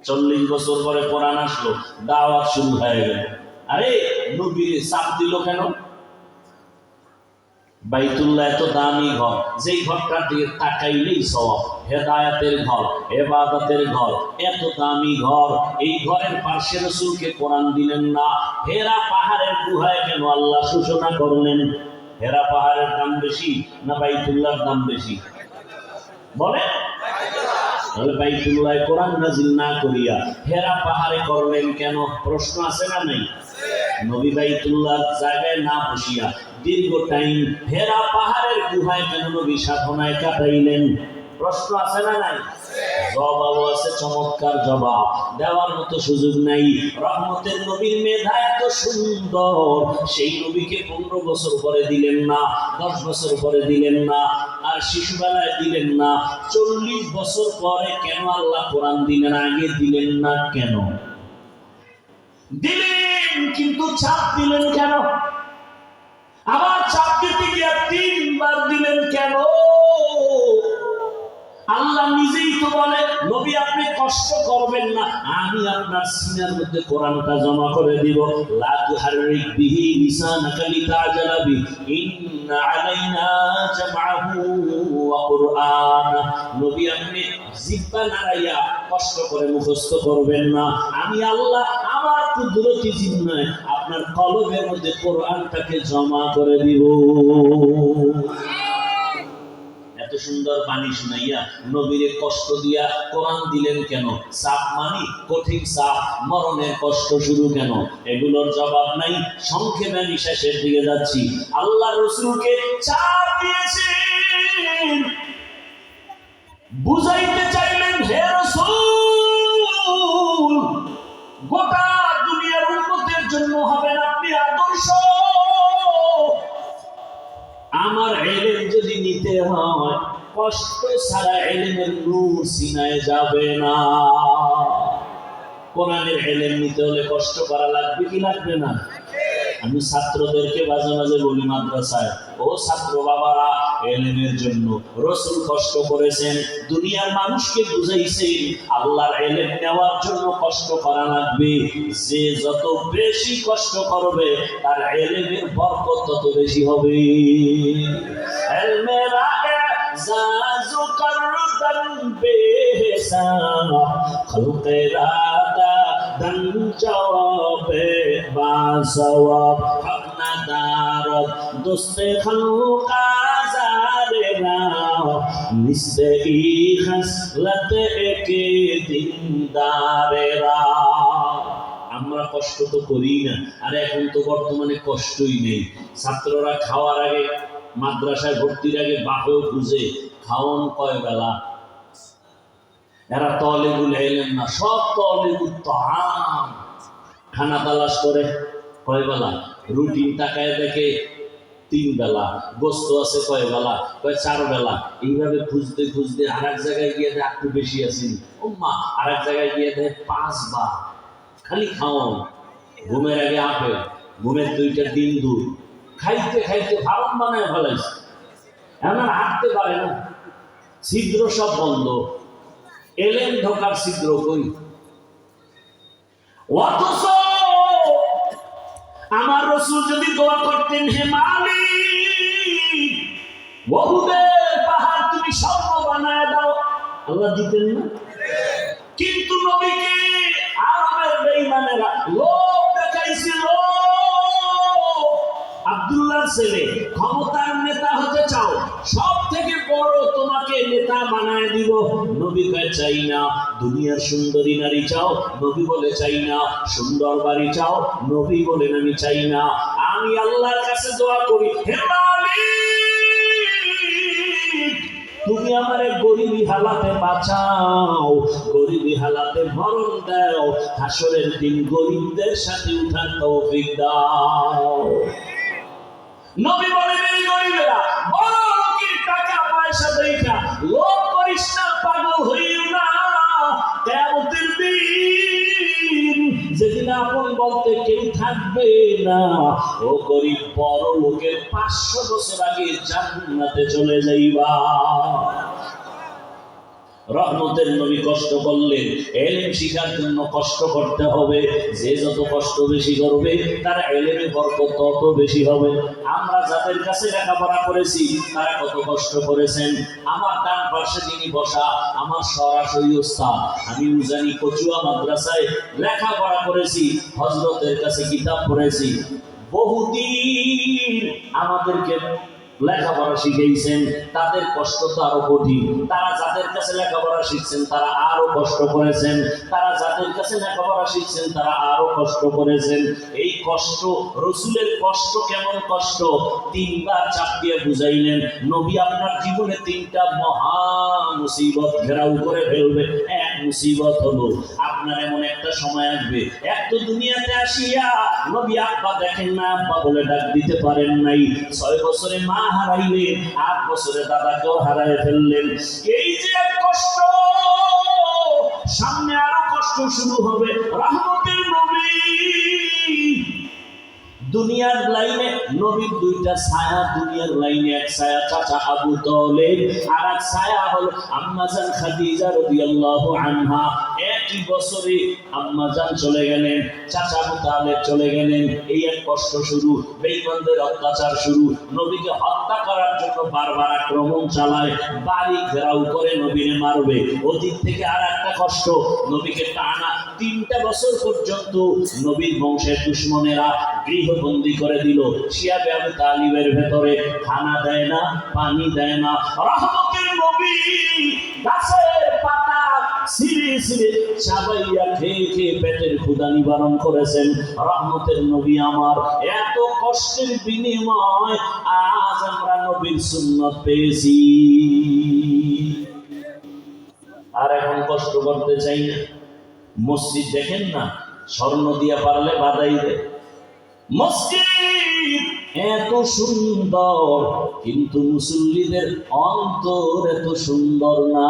40 বছর পরে কোরআন আসলো, দাওয়াত শুরু হয়ে গেল। আরে নবী চাপ দিল কেন? বাইতুল্লাহ এত দামি ঘর, যেই ঘরটা দিয়ে তাকাইলেই সওয়াব, হেদায়েতের ঘর, ইবাদতের ঘর, এত দামি ঘর, এই ঘরের পাশে রাসূলকে কোরআন দিলেন না। হেরা পাহাড়ের গুহায় কেন আল্লাহ সূচনা করলেন? হেরা পাহাড়ের দাম বেশি না বাইতুল্লাহর দাম বেশি? বলে তাহলে বাইতুল্লাহ কোরআন নাজিল না করিয়া হেরা পাহাড়ে করলেন কেন? প্রশ্ন আছে না নাই? নবী বাইতুল্লাহ জায়গায় না বসিয়া দীর্ঘ টাইম হেরা পাহাড়ের গুহায় কেন নবী সাধনায় কাটাইলেন? প্রশ্ন আছে না নাই? জবাবও আছে, চমৎকার জবাব, দেওয়ার মতো সুযোগ নাই। রহমতের নবীর মেধা এত সুন্দর, সেই নবীকে 15 বছর পরে দিলেন না, 10 বছর পরে দিলেন না, আর শিশুবেলায় দিলেন না, 40 বছর পরে কেন আল্লাহ কোরআন দিলেন? আগে দিলেন না কেন? দিলেন, কিন্তু চাপ দিলেন কেন? আবার চাপ দিতে গিয়ে 3 বার দিলেন কেন? আল্লাহ নিজেই তো বলে, নবী আপনি কষ্ট করবেন না, আমি আপনার সিনার মধ্যে কোরআনটা জমা করে দিব। লা তুহাররিক বিহি লিসানাকা লিতাজালা বি, ইন্না আলাইনা জামআহু ওয়া কুরআন। নবী আপনি জিহ্বা নাড়াইয়া কষ্ট করে মুখস্থ করবেন না, আমি আল্লাহ আমার কুদরতি জিম্মায় আপনার কলবের মধ্যে কোরআনটাকে জমা করে দিব। এত সুন্দর বাণী শুনাইয়া নবীরে কষ্ট দিয়া কোরআন দিলেন কেন? চাপ মানি, কঠিন চাপ, মরণের কষ্ট শুরু কেন? এগুলোর জবাব নাই। সংক্ষেপে আমি শেষের দিকে যাচ্ছি। আল্লাহ রাসূলকে চাপ দিয়েছেন, বুঝাইতে চাইলেন, হে রাসূল, গোটা দুনিয়ার উম্মতের জন্য হবেন আপনি আদর্শ। আমার ইলম যদি নিতে হয়, কষ্ট ছাড়া ইলমের নূর সিনায় যাবে না। কোরআনের ইলম নিতে হলে কষ্ট করা লাগবে কি লাগবে না? আমি ছাত্রদেরকে মাঝে মাঝে বলি মাদ্রাসায়, ও ছাত্র বাবারা, ইলমের জন্য রাসূল কষ্ট করেছেন, দুনিয়ার মানুষকে বুঝাইছেন, আল্লাহর ইলম নেওয়ার জন্য কষ্ট করা লাগবে। যে যত বেশি কষ্ট করবে তার ইলমের বরকত তত বেশি হবে। ইলমেরা এজাজু করদান বেহিসাব, খলকেরা দান জওয়াবে বাসওয়াব, হকনা দারদ দোস্তে খালকা জারেরা, নিস্তে ই খাসলত একে দিনদারেরা। আমরা কষ্ট তো করি না, আর এখন তো বর্তমানে কষ্টই নেই। ছাত্ররা খাওয়ার আগে, মাদ্রাসায় ভর্তির আগে বাপেও খুঁজে খাওয়ান কয় বেলা। এরা তলেবুল ইলম না, সব তলেবুল তাআম। খানা তালাশ করে কয় বেলা, রুটিন তাকায় দেখে 3 বেলা, গোস্ত আছে কয় বেলা, কয় 4 বেলা। এইভাবে খুঁজতে খুঁজতে আরেক জায়গায় গিয়ে দেয় একটু বেশি আছি, ওম্মা আরেক জায়গায় গিয়ে দেয় 5 বার। খালি খাওয়ান, ঘুমের আগে আপেল, ঘুমের 2টা ডিম দুধ, খাইতে খাইতে ফার্ম বানায় ফেলাইছে। এখন আর হাঁটতে পারে না, ছিদ্র সব বন্ধ, এলেন ঢোকার ছিদ্র কই। অথচ আমার রাসূল যদি দোয়া করতেন, হে মালিক, ওহুদের পাহাড় তুমি স্বর্ণ বানায় দাও, আল্লাহ দিতেন না? কিন্তু নবীকে আরবের বেঈমানেরা লোভ দেখাইছিল। আব্দুল্লাহর ছেলে, ক্ষমতার নেতা হতে চাও, সব থেকে বড় তোমাকে নেতা বানায় দিব। নবী কয় চাই না। দুনিয়ার সুন্দরী নারী চাও, নবী বলে চাই না। সুন্দর বাড়ি চাও, নবী বলেন আমি চাই না। আমি আল্লাহর কাছে দোয়া করি, হে মালিক, তুমি আমারে গরিবী হালাতে বাঁচাও, গরিবী হালাতে মরণ দাও, হাসরের দিন গরিবদের সাথে উঠার তৌফিক দাও। নবী বলেন, এই গরিবেরা বড় লোকের টাকা পয়সা দেখা লোভ করিস না, পাগল হইও না। কিয়ামতের দিন যেদিন আপন বলতে কেউ থাকবে না, ও গরিব বড় লোকের 500 বছর আগে জান্নাতে চলে যাইবা। রহমতের নবী কষ্ট করলেন, ইলম শিখার জন্য কষ্ট করতে হবে। যে যত কষ্ট বেশি করবে তার ইলমে বরকত তত বেশি হবে। আমরা যাদের কাছে লেখাপড়া করেছি তারা কত কষ্ট করেছেন। আমার ডান পাশে যিনি বসা, আমার সরাসরি ওস্তাদ, আমি উজানি কচুয়া মাদ্রাসায় লেখাপড়া করেছি, হযরতের কাছে কিতাব পড়েছি। বহুদিন আমাদেরকে লেখাপড়া শিখেছেন, তাদের কষ্ট তো আরো কঠিন। তারা যাদের কাছে লেখাপড়া শিখছেন তারা আরো কষ্ট করেছেন, তারা যাদের কাছে লেখাপড়া শিখছেন তারা আরো কষ্ট করেছেন। এই কষ্ট, রসুলের কষ্ট কেমন কষ্ট, তিনবার চাপ দিয়ে বুঝাইলেন নবী আপনার জীবনে তিনটা মহা মুসিবত ঘেরাও করে ফেলবে। এক মুসিবত হলো আপনার এমন একটা সময় আসবে, এক তো দুনিয়াতে আসিয়া নবী আব্বা দেখেন না, আব্বা বলে ডাক দিতে পারেন নাই, 6 বছরে মা হারাইলেন, 8 বছরে দাদাকেও হারাই ফেললেন। এই যে এক কষ্ট, সামনে আরো কষ্ট শুরু হবে। রহমতের নবী, দুনিয়ার লাইনে নবীর দুইটা ছায়া, দুনিয়ার লাইনে এক ছায়া চাচা আবু তালেব, আর এক ছায়া হলো আম্মাজান খাদিজা রাদিয়াল্লাহু আনহা। একই বছরে আম্মাজান চলে গেলেন, চাচা আবু তালেব চলে গেলেন। এই এক কষ্ট শুরু, বেঈমানদের অত্যাচার শুরু। নবীকে হত্যা করার জন্য বারবার আক্রমণ চালায়, বাড়ি ঘেরাও করে নবীরে মারবে। ওদিক থেকে আর একটা কষ্ট, নবীকে টানা 3টা বছর পর্যন্ত নবীর বংশের দুশমনেরা গৃহবন্দী করে দিল। শিয়া আবু তালিবের ভেতরে খানা দেয় না, পানি দেয় না। রহমতের নবী গাছের পাতা ছিঁড়ে ছিঁড়ে চাবাইয়া খেয়ে খেয়ে পেটের ক্ষুধা নিবারণ করেছেন। রহমতের নবী আমার, এত কষ্টের বিনিময় আজ আমরা নবীর সুন্নত পেয়েছি, আর এখন কষ্ট করতে চাই না। মসজিদ দেখেন না, স্বর্ণ দিয়া পারলে বাধাই দেয়। মসজিদ এত সুন্দর, কিন্তু মুসল্লিদের অন্তর এত সুন্দর না।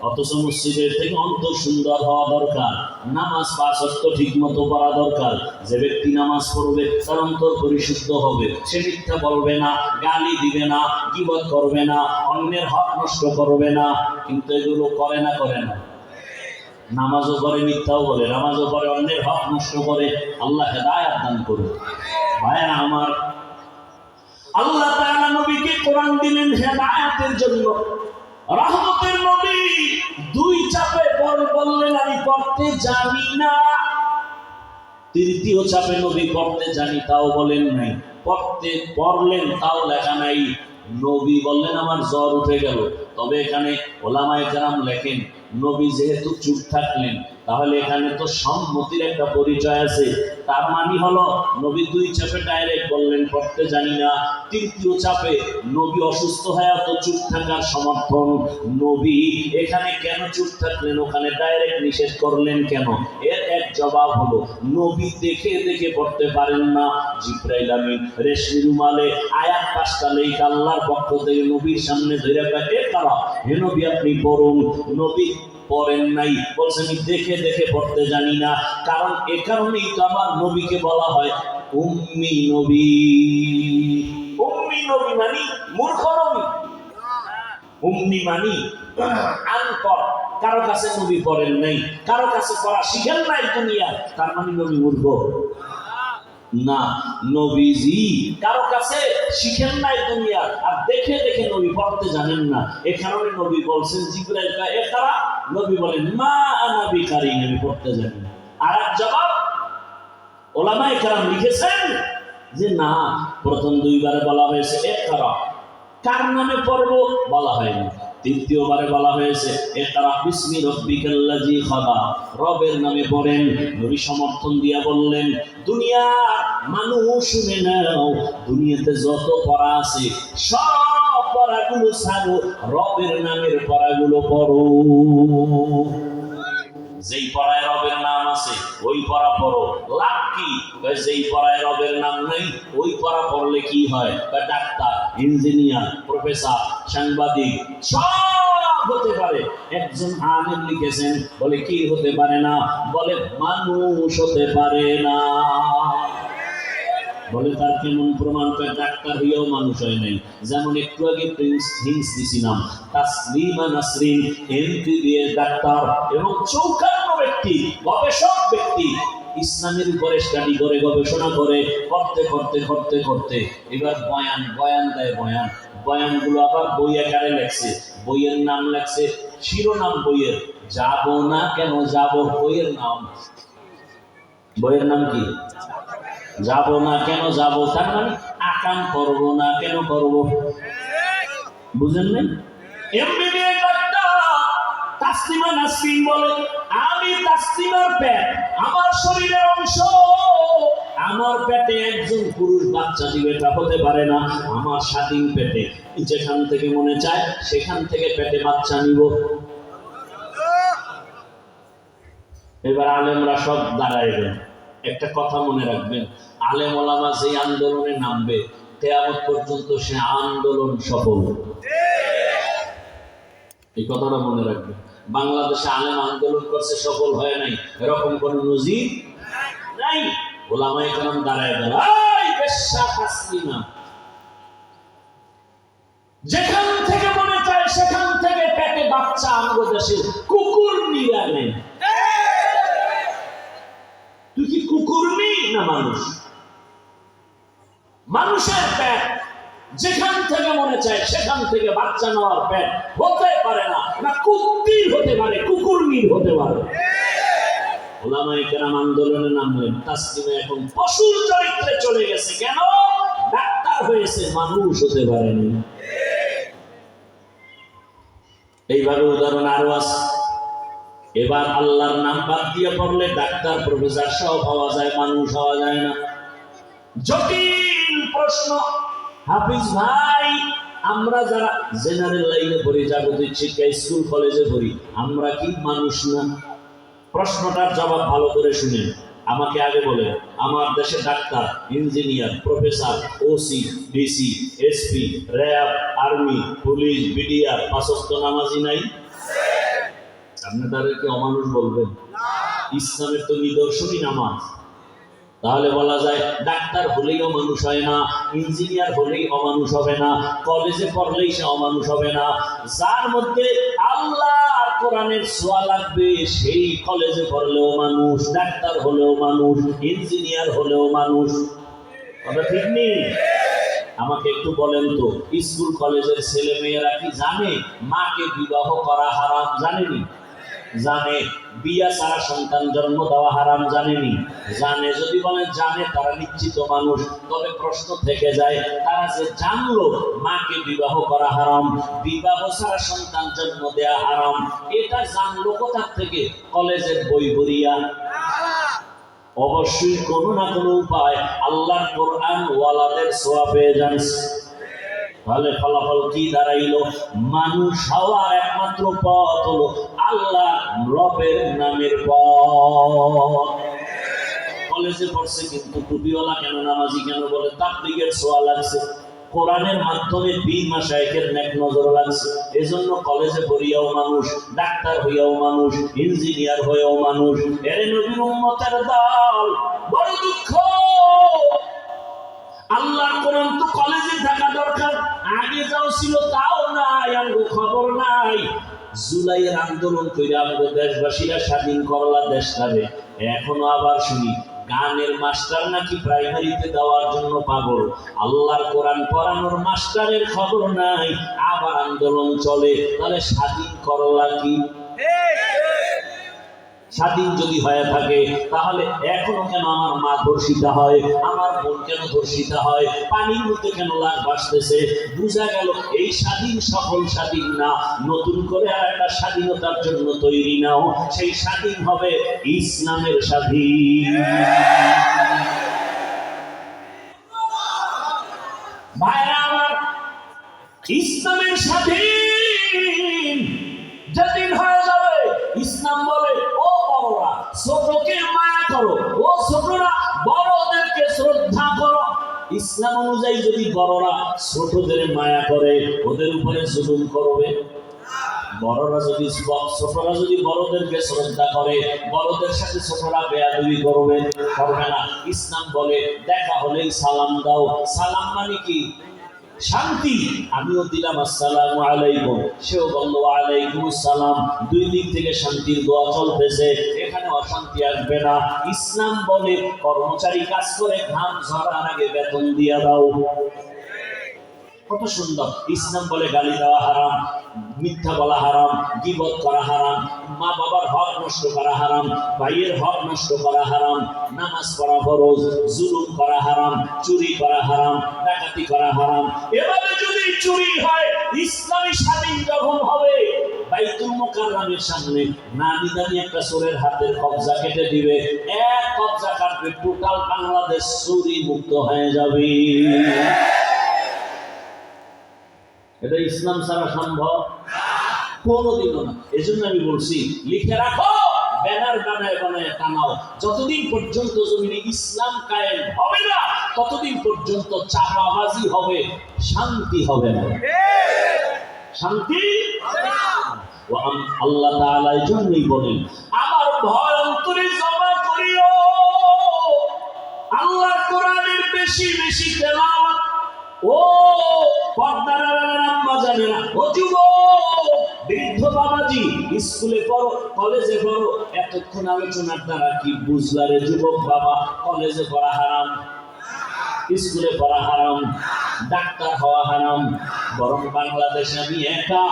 অথচ মসজিদের থেকে অন্তর সুন্দর হওয়া দরকার। নামাজ 5 ওয়াক্ত ঠিক মতো পড়া দরকার। যে ব্যক্তি নামাজ পড়বে তার অন্তর পরিশুদ্ধ হবে, সে মিথ্যা বলবে না, গালি দিবে না, গীবত করবে না, অন্যের হক নষ্ট করবে না। কিন্তু এগুলো করে না, করে না। নামাজও করে, মিথ্যাও বলে, নামাজও করে, অন্যের হক নষ্ট করে। আল্লাহ হেদায়েত দান করুন। ভাইরা আমার, আল্লাহ তাআলা নবীকে কোরআন দিলেন হেদায়েতের জন্য। রহমতের নবী 2 চাপে বললেন আমি পড়তে জানি না। 3য় চাপে নবী পড়তে জানি তাও বলেন নাই, পড়লেন তাও লেখা নাই। নবী বললেন আমার জ্বর উঠে গেল। তবে এখানে ওলামায়ে কেরাম লেখেন নবী যেহেতু চুপ থাকলেন, তাহলে এখানে তো সম্মতির একটা পরিচয় আছে। তার মানে হলো নবী 2 চাপে ডাইরেক্ট বললেন পড়তে জানি না। 3য় চাপে নবী অসুস্থ হয়ে তো চুপ থাকার সমর্থন। নবী এখানে কেন চুপ থাকলেন, ওখানে ডাইরেক্ট নিষেধ করলেন কেন? এর এক জবাব হলো নবী দেখে দেখে পড়তে পারেন না। জিবরাইল আমিন রেশমি রুমালে আয়াত 5টা লেখা আল্লাহর পক্ষ থেকে নবীর সামনে ধরে রাখে, তারা হে নবী আপনি পড়ুন। নবী পড়েন নাই, বলছেন দেখে দেখে পড়তে জানি না। কারণ এ কারণেই তো আমার নবীকে বলা হয় উম্মি নবী। উম্মি নবী মানে মূর্খ নবী, উম্মি মানে আনপড়। কারো কাছে নবী পড়েন নাই, কারো কাছে পড়া শিখেন নাই দুনিয়া, তার মানে নবী মূর্খ না। নবীজি কারো কাছে শিখেন নাই দুনিয়া, আর দেখে দেখে নবী পড়তে জানেন না। এ কারণে নবী বলছেন জিবরাইল কা ইকরা, নবী বলেন মা আনা বিকারি, নবী পড়তে জানেন না। আর এক জবাব ওলামায়ে কেরাম লিখেছেন যে না, প্রথম 2 বারে বলা হয়েছে ইকরা, কার নামে পড়বো বলা হয়নি। 3য় বারে বলা হয়েছে ইকরা বিসমি রাব্বিকাল্লাযী খালাক, রবের নামে পড়েন। নবী সমর্থন দিয়া বললেন দুনিয়া মানুষ শুনে নাও, দুনিয়াতে যত পড়া আছে সব পড়াগুলো ছাড়ো, রবের নামের পড়াগুলো পড়ো। যেই পড়ায় রবের নাম আছে ওই পড়া পড়ো। লাভ কি? যেই পড়ায় রবের নাম নাই ওই পড়া পড়লে কি হয়? ডাক্তার, ইঞ্জিনিয়ার, প্রফেসর, সাংবাদিক সব হতে পারে। একজন আলেম লিখেছেন, বলে কি হতে পারে না? বলে মানুষ হতে পারে না। বলে তার কেমন প্রমাণ? ডাক্তার হইয়াও মানুষ হয় নাই। যেমন একটু আগে প্রিন্স হিংস দিছিলাম, তাসলিমা নাসরিন এমবিবিএস ডাক্তার এবং 54 ব্যক্তি, গবেষক ব্যক্তি, ইসলামের উপরে স্টাডি করে, গবেষণা করে, করতে করতে করতে করতে এবার বয়ান দেয়। বয়ানগুলো আবার বই আকারে লেখছে। বইয়ের নাম লেখছে, শিরোনাম বইয়ের যাব না কেন যাব। বইয়ের নাম কি? যাব না কেন যাব। তার মানে আকাম করব না, কেন করব? বুঝেন নাই? এমবিবিএস ডাক্তার তাসলিমা নাসরিন বলে, আমি তাসলিমার পেট আমার শরীরের অংশ, আমার পেটে একজন পুরুষ বাচ্চা দিবে এটা হতে পারে না। আমার স্বাধীন পেটে যেখান থেকে মনে চায় সেখান থেকে পেটে বাচ্চা নিব। এবার আলেমরা সব দাঁড়াইবেন। একটা কথা মনে রাখবেন, আলেম ওলামা যে আন্দোলনে নামবে কিয়ামত পর্যন্ত সে আন্দোলন সফল। এই কথাটা মনে রাখবেন। বাংলাদেশে আলেম আন্দোলন করছে সফল হয় নাই, এরকম কোন নজির নাই। ওলামায়ে কেরাম দাঁড়ায় গেল, এই বেশ্যা তাসলিমা, যেখান থেকে মনে চায় সেখান থেকে পেটে বাচ্চা আমগো দেশে কুকুর নিয়ে আনেন। তুই কি কুকুরনি না মানুষ? মানুষের পেট যেখান থেকে মনে চায় সেখান থেকে বাচ্চা নেওয়ার পেট হতে পারে না, না কুত্তির হতে পারে, কুকুরনির হতে পারে। ওলামায়ে কেরাম আন্দোলনে নামলেন, তাসলিমা এখন পশুর চরিত্রে চলে গেছে। কেন? ডাক্তার হয়েছে, মানুষ হতে পারেনি। এইভাবে উদাহরণ আরো আছে। এবার আল্লাহর নাম বাদ দিয়ে পড়লে ডাক্তার প্রফেসর সব হওয়া যায়, মানুষ হওয়া যায় না। জটিল প্রশ্ন। হাফিজ ভাই, আমরা যারা জেনারেল লাইনে পড়ি, জাগতিক শিক্ষা স্কুল কলেজে পড়ি, আমরা কি মানুষ না? প্রশ্নটার জবাব ভালো করে শুনেন। আমাকে আগে বলে, আমার দেশে doctor, engineer, professor, OC, DC, SP, RAB, army, police, BDR, পাঁচ ওয়াক্ত নামাজি নাই? আপনি তাদেরকে অমানুষ বলবেন? ইসলামের তো নিদর্শনই নামাজ। তাহলে বলা যায় ডাক্তার হলেই অমানুষ হয় না, ইঞ্জিনিয়ার হলেই অমানুষ হবে না, কলেজে পড়লেই সে অমানুষ হবে না। যার মধ্যে আল্লাহর কোরআনের ছোঁয়া লাগবে সেই কলেজে পড়লেও মানুষ, ডাক্তার হলেও মানুষ, ইঞ্জিনিয়ার হলেও মানুষ। কথা ঠিক নেই? আমাকে একটু বলেন তো, স্কুল কলেজের ছেলে মেয়েরা কি জানে মাকে বিবাহ করা হারাম? জানেনি? জানে। বিয়া ছাড়া সন্তান জন্ম দেওয়া হারাম? জানেনি? জানে। যদি বলেন জানে, তারা নিশ্চিত মানুষ। তবে প্রশ্ন থেকে যায়, তারা যে জানলো মাকে বিবাহ করা হারাম, বিবাহ ছাড়া সন্তান জন্ম দেয়া হারাম, এটা জানলো কোথা থেকে? কলেজের বই পড়িয়া? অবশ্যই কোনো না কোনো উপায় আল্লাহর কোরআন ওয়ালাদের ছোঁয়া পেয়ে যান। তাহলে ফলাফল কি দাঁড়াইল? মানুষ হওয়ার একমাত্র পথ হলো আল্লাহ রবের নামের পথ। কলেজে পড়ছে কিন্তু টুপিওয়ালা কেন, নামাজি কেন বলে? তাবলীগের ছোঁয়া লাগছে, কোরআনের মাধ্যমে পীর মাশায়েখের নেক নজর লাগছে। এজন্য কলেজে পড়িয়াও মানুষ, ডাক্তার হইয়াও মানুষ, ইঞ্জিনিয়ার হয়েও মানুষ। এরে নবীর উম্মতের দল, বড় দুঃখ। আল্লাহর কোরআন তো কলেজে থাকা দরকার, আগে যাও ছিল তাও নাই, আমগো খবর নাই। জুলাইয়ের আন্দোলন করে আমাদের দেশবাসীরা স্বাধীন করলা দেশটারে। এখনো আবার শুনি গানের মাস্টার নাকি প্রাইমারিতে দেওয়ার জন্য পাগল। আল্লাহর কোরআন পড়ানোর মাস্টারের খবর নাই, আবার আন্দোলন চলে। তাহলে স্বাধীন করলা কি? স্বাধীন যদি হয়ে থাকে তাহলে এখনো কেন আমার মা ধর্ষিতা হয়, আমার বোন কেন ধর্ষিতা হয়, পানির মধ্যে কেন লাশ ভাসতেছে? বুঝা গেল এই স্বাধীন সকল স্বাধীন না, নতুন করে আর একটা স্বাধীনতার জন্য তৈরি নাও। সেই স্বাধীন হবে ইসলামের স্বাধীন। ভাইরা আমার, ইসলামের স্বাধীন যেদিন হয়ে যাবে, ইসলাম বলে ও বড়রা ছোটকে মায়া করো, ও ছোটরা বড়দেরকে শ্রদ্ধা করো। ইসলাম অনুযায়ী যদি বড়রা ছোটদের মায়া করে, ওদের উপরে জুলুম করবে। বড়রা যদি ছোটরা যদি বড়দেরকে শ্রদ্ধা করে, বড়দের সাথে ছোটরা বেয়াদবি করবে না। ইসলাম বলে দেখা হলেই সালাম দাও। সালাম মানে কি? শান্তি। আমিও দিলাম আসসালামু আলাইকুম, সেও বলল ওয়ালাইকুম আসসালাম। দুই দিক থেকে শান্তির দোয়া চলতেছে, এখানে অশান্তি আসবে না। ইসলাম বলে কর্মচারী কাজ করে ঘাম ঝরার আগে বেতন দিয়া দাও। কত সুন্দর। ইসলাম বলে গালি দেওয়া হারাম, মিথ্যা বলা হারাম, গীবত করা হারাম, মা বাবার হক নষ্ট করা হারাম, ভাইয়ের হক নষ্ট করা হারাম, নামাজ পড়া ফরজ, জুলুম করা হারাম, চুরি করা হারাম, ডাকাতি করা হারাম। এভাবে যদি চুরি হয়, ইসলামী স্বাধীন যখন হবে, বাইতুল মুকাররমের সামনে নামি দামি একটা চোরের হাতের কবজা কেটে দিবে, এক কবজা কাটবে, টোটাল বাংলাদেশ চুরি মুক্ত হয়ে যাবে। এটা ইসলাম ছাড়া সম্ভব কোনোদিনও না। এই জন্য আমি বলছি, লিখে রাখো, ব্যানার বানায় বানায় টানাও, যতদিন পর্যন্ত জমিনে ইসলাম কায়েম হবে না, ততদিন পর্যন্ত চাপাবাজি হবে, শান্তি হবে না। শান্তি আল্লাহ তাআলা এই জন্যই বলেন, আমার ভয় অন্তরে জমা করিও, আল্লাহর কোরআনের বেশি বেশি তেলাওয়াত। ও পর্দার আম্মা জানেনা, ও যুবক, বৃদ্ধ বাবাজি, স্কুলে পড়ো, কলেজে পড়ো, এতক্ষণ আলোচনার দ্বারা কি বুঝলা রে যুবক বাবা? কলেজে পড়া হারাম, স্কুলে পড়া হারাম, ডাক্তার হওয়া হারাম। বরং বাংলাদেশে আমি একা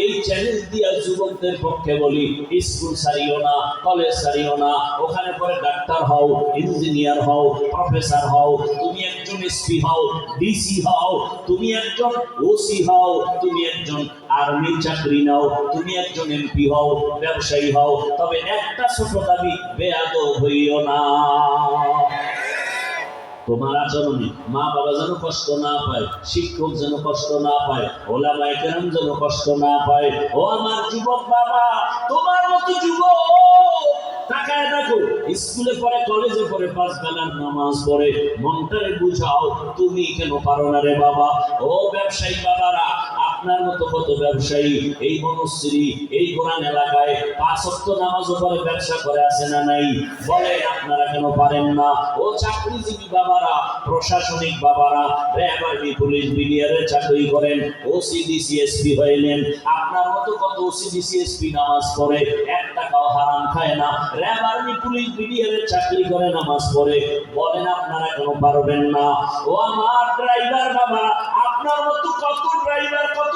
এই চ্যালেঞ্জ দিয়া যুবকদের পক্ষে বলি, স্কুল ছাড়িও না, কলেজ ছাড়িও না, ওখানে পরে ডাক্তার হও, ইঞ্জিনিয়ার হও, প্রফেসর হও, তুমি একজন এসপি হও, ডিসি হও, তুমি একজন ওসি হও, তুমি একজন আর্মির চাকরি নাও, তুমি একজন এমপি হও, ব্যবসায়ী হও, তবে একটা ছোট দাবি, বেয়াদব হইও না। তোমার আচরণে মা বাবা যেন কষ্ট না পায়, শিক্ষক যেন কষ্ট না পায়, ওলামায়ে কেরাম যেন কষ্ট না পায়। ও আমার যুবক বাবা, তোমার মতো যুবক তাকায় দেখো, স্কুলে পড়ে, কলেজে পড়ে, 5 বেলার নামাজ পড়ে, মনটারে বুঝাও, তুমি কেন পারো না রে বাবা? ও ব্যবসায়ী বাবারা, আপনার মতো কত ব্যবসায়ী এই বনশ্রী, এই কোরআন এলাকায় 5 ওয়াক্ত নামাজও পড়ে, ব্যবসা করে, আছে না নাই? বলে আপনারা কেন পারেন না? ও চাকরিজীবী বাবারা, প্রশাসনিক বাবারা, র্যাব, আর্মি, পুলিশ, বিডিআরের চাকরি করেন, ওসিডি সিএসপি হইলেন, আপনার মতো কত ওসিডি সিএসপি নামাজ পড়ে, 1 টাকাও হারাম খায় না, র্যাব, আর্মি, পুলিশ, বিডিআরের চাকরি করে, নামাজ পড়ে, বলেন আপনারা কেন পারবেন না? ও আমার ড্রাইভার বাবারা, আপনার মতো কত ড্রাইভার, কত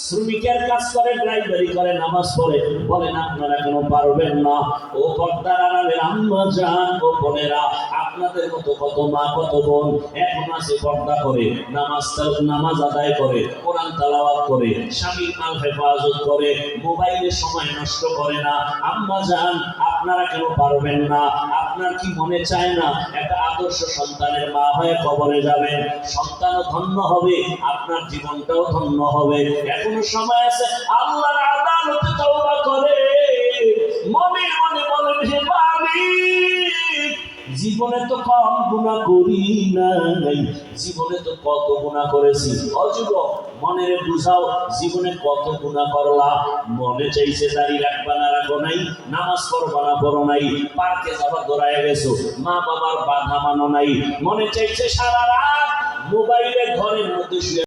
শ্রমিকের কাজ করে, ড্রাইভারি করে, নামাজ পড়ে, বলেন আপনারা কেন পারবেন না? ও পর্দার আড়ালের আম্মা জান ও বোনেরা, আপনাদের মতো কত মা, কত বোন এখন আছে, পর্দা করে, নামাজ আদায় করে, কোরআন তেলাওয়াত করে, স্বামীর মাল হেফাজত করে, মোবাইলে সময় নষ্ট করে না। আম্মা জান, আপনারা কেন পারবেন না? আপনার কি মনে চায় না একটা আদর্শ সন্তানের মা হয়ে কবরে যাবেন? সন্তানও ধন্য হবে, আপনার জীবনটাও ধন্য হবে। এখনো সময় আছে, আল্লাহর আদালতে তওবা করে মনে মনে বলেন, হে মালিক, জীবনে তো কম গুনাহ করি নাই, জীবনে তো কত গুনাহ করেছি। অযুবক, মনের বুঝাও, জীবনে কত গুনাহ করলা? মনে চাইছে দাড়ি রাখবা না রাখো নাই, নামাজ পড়বা না পড়ো নাই, পার্কে যাবা দৌড়ায় গেছো, মা বাবার বাধা মানো নাই, মনে চাইছে সারা রাত মোবাইলে ঘরের মধ্যে শুয়ে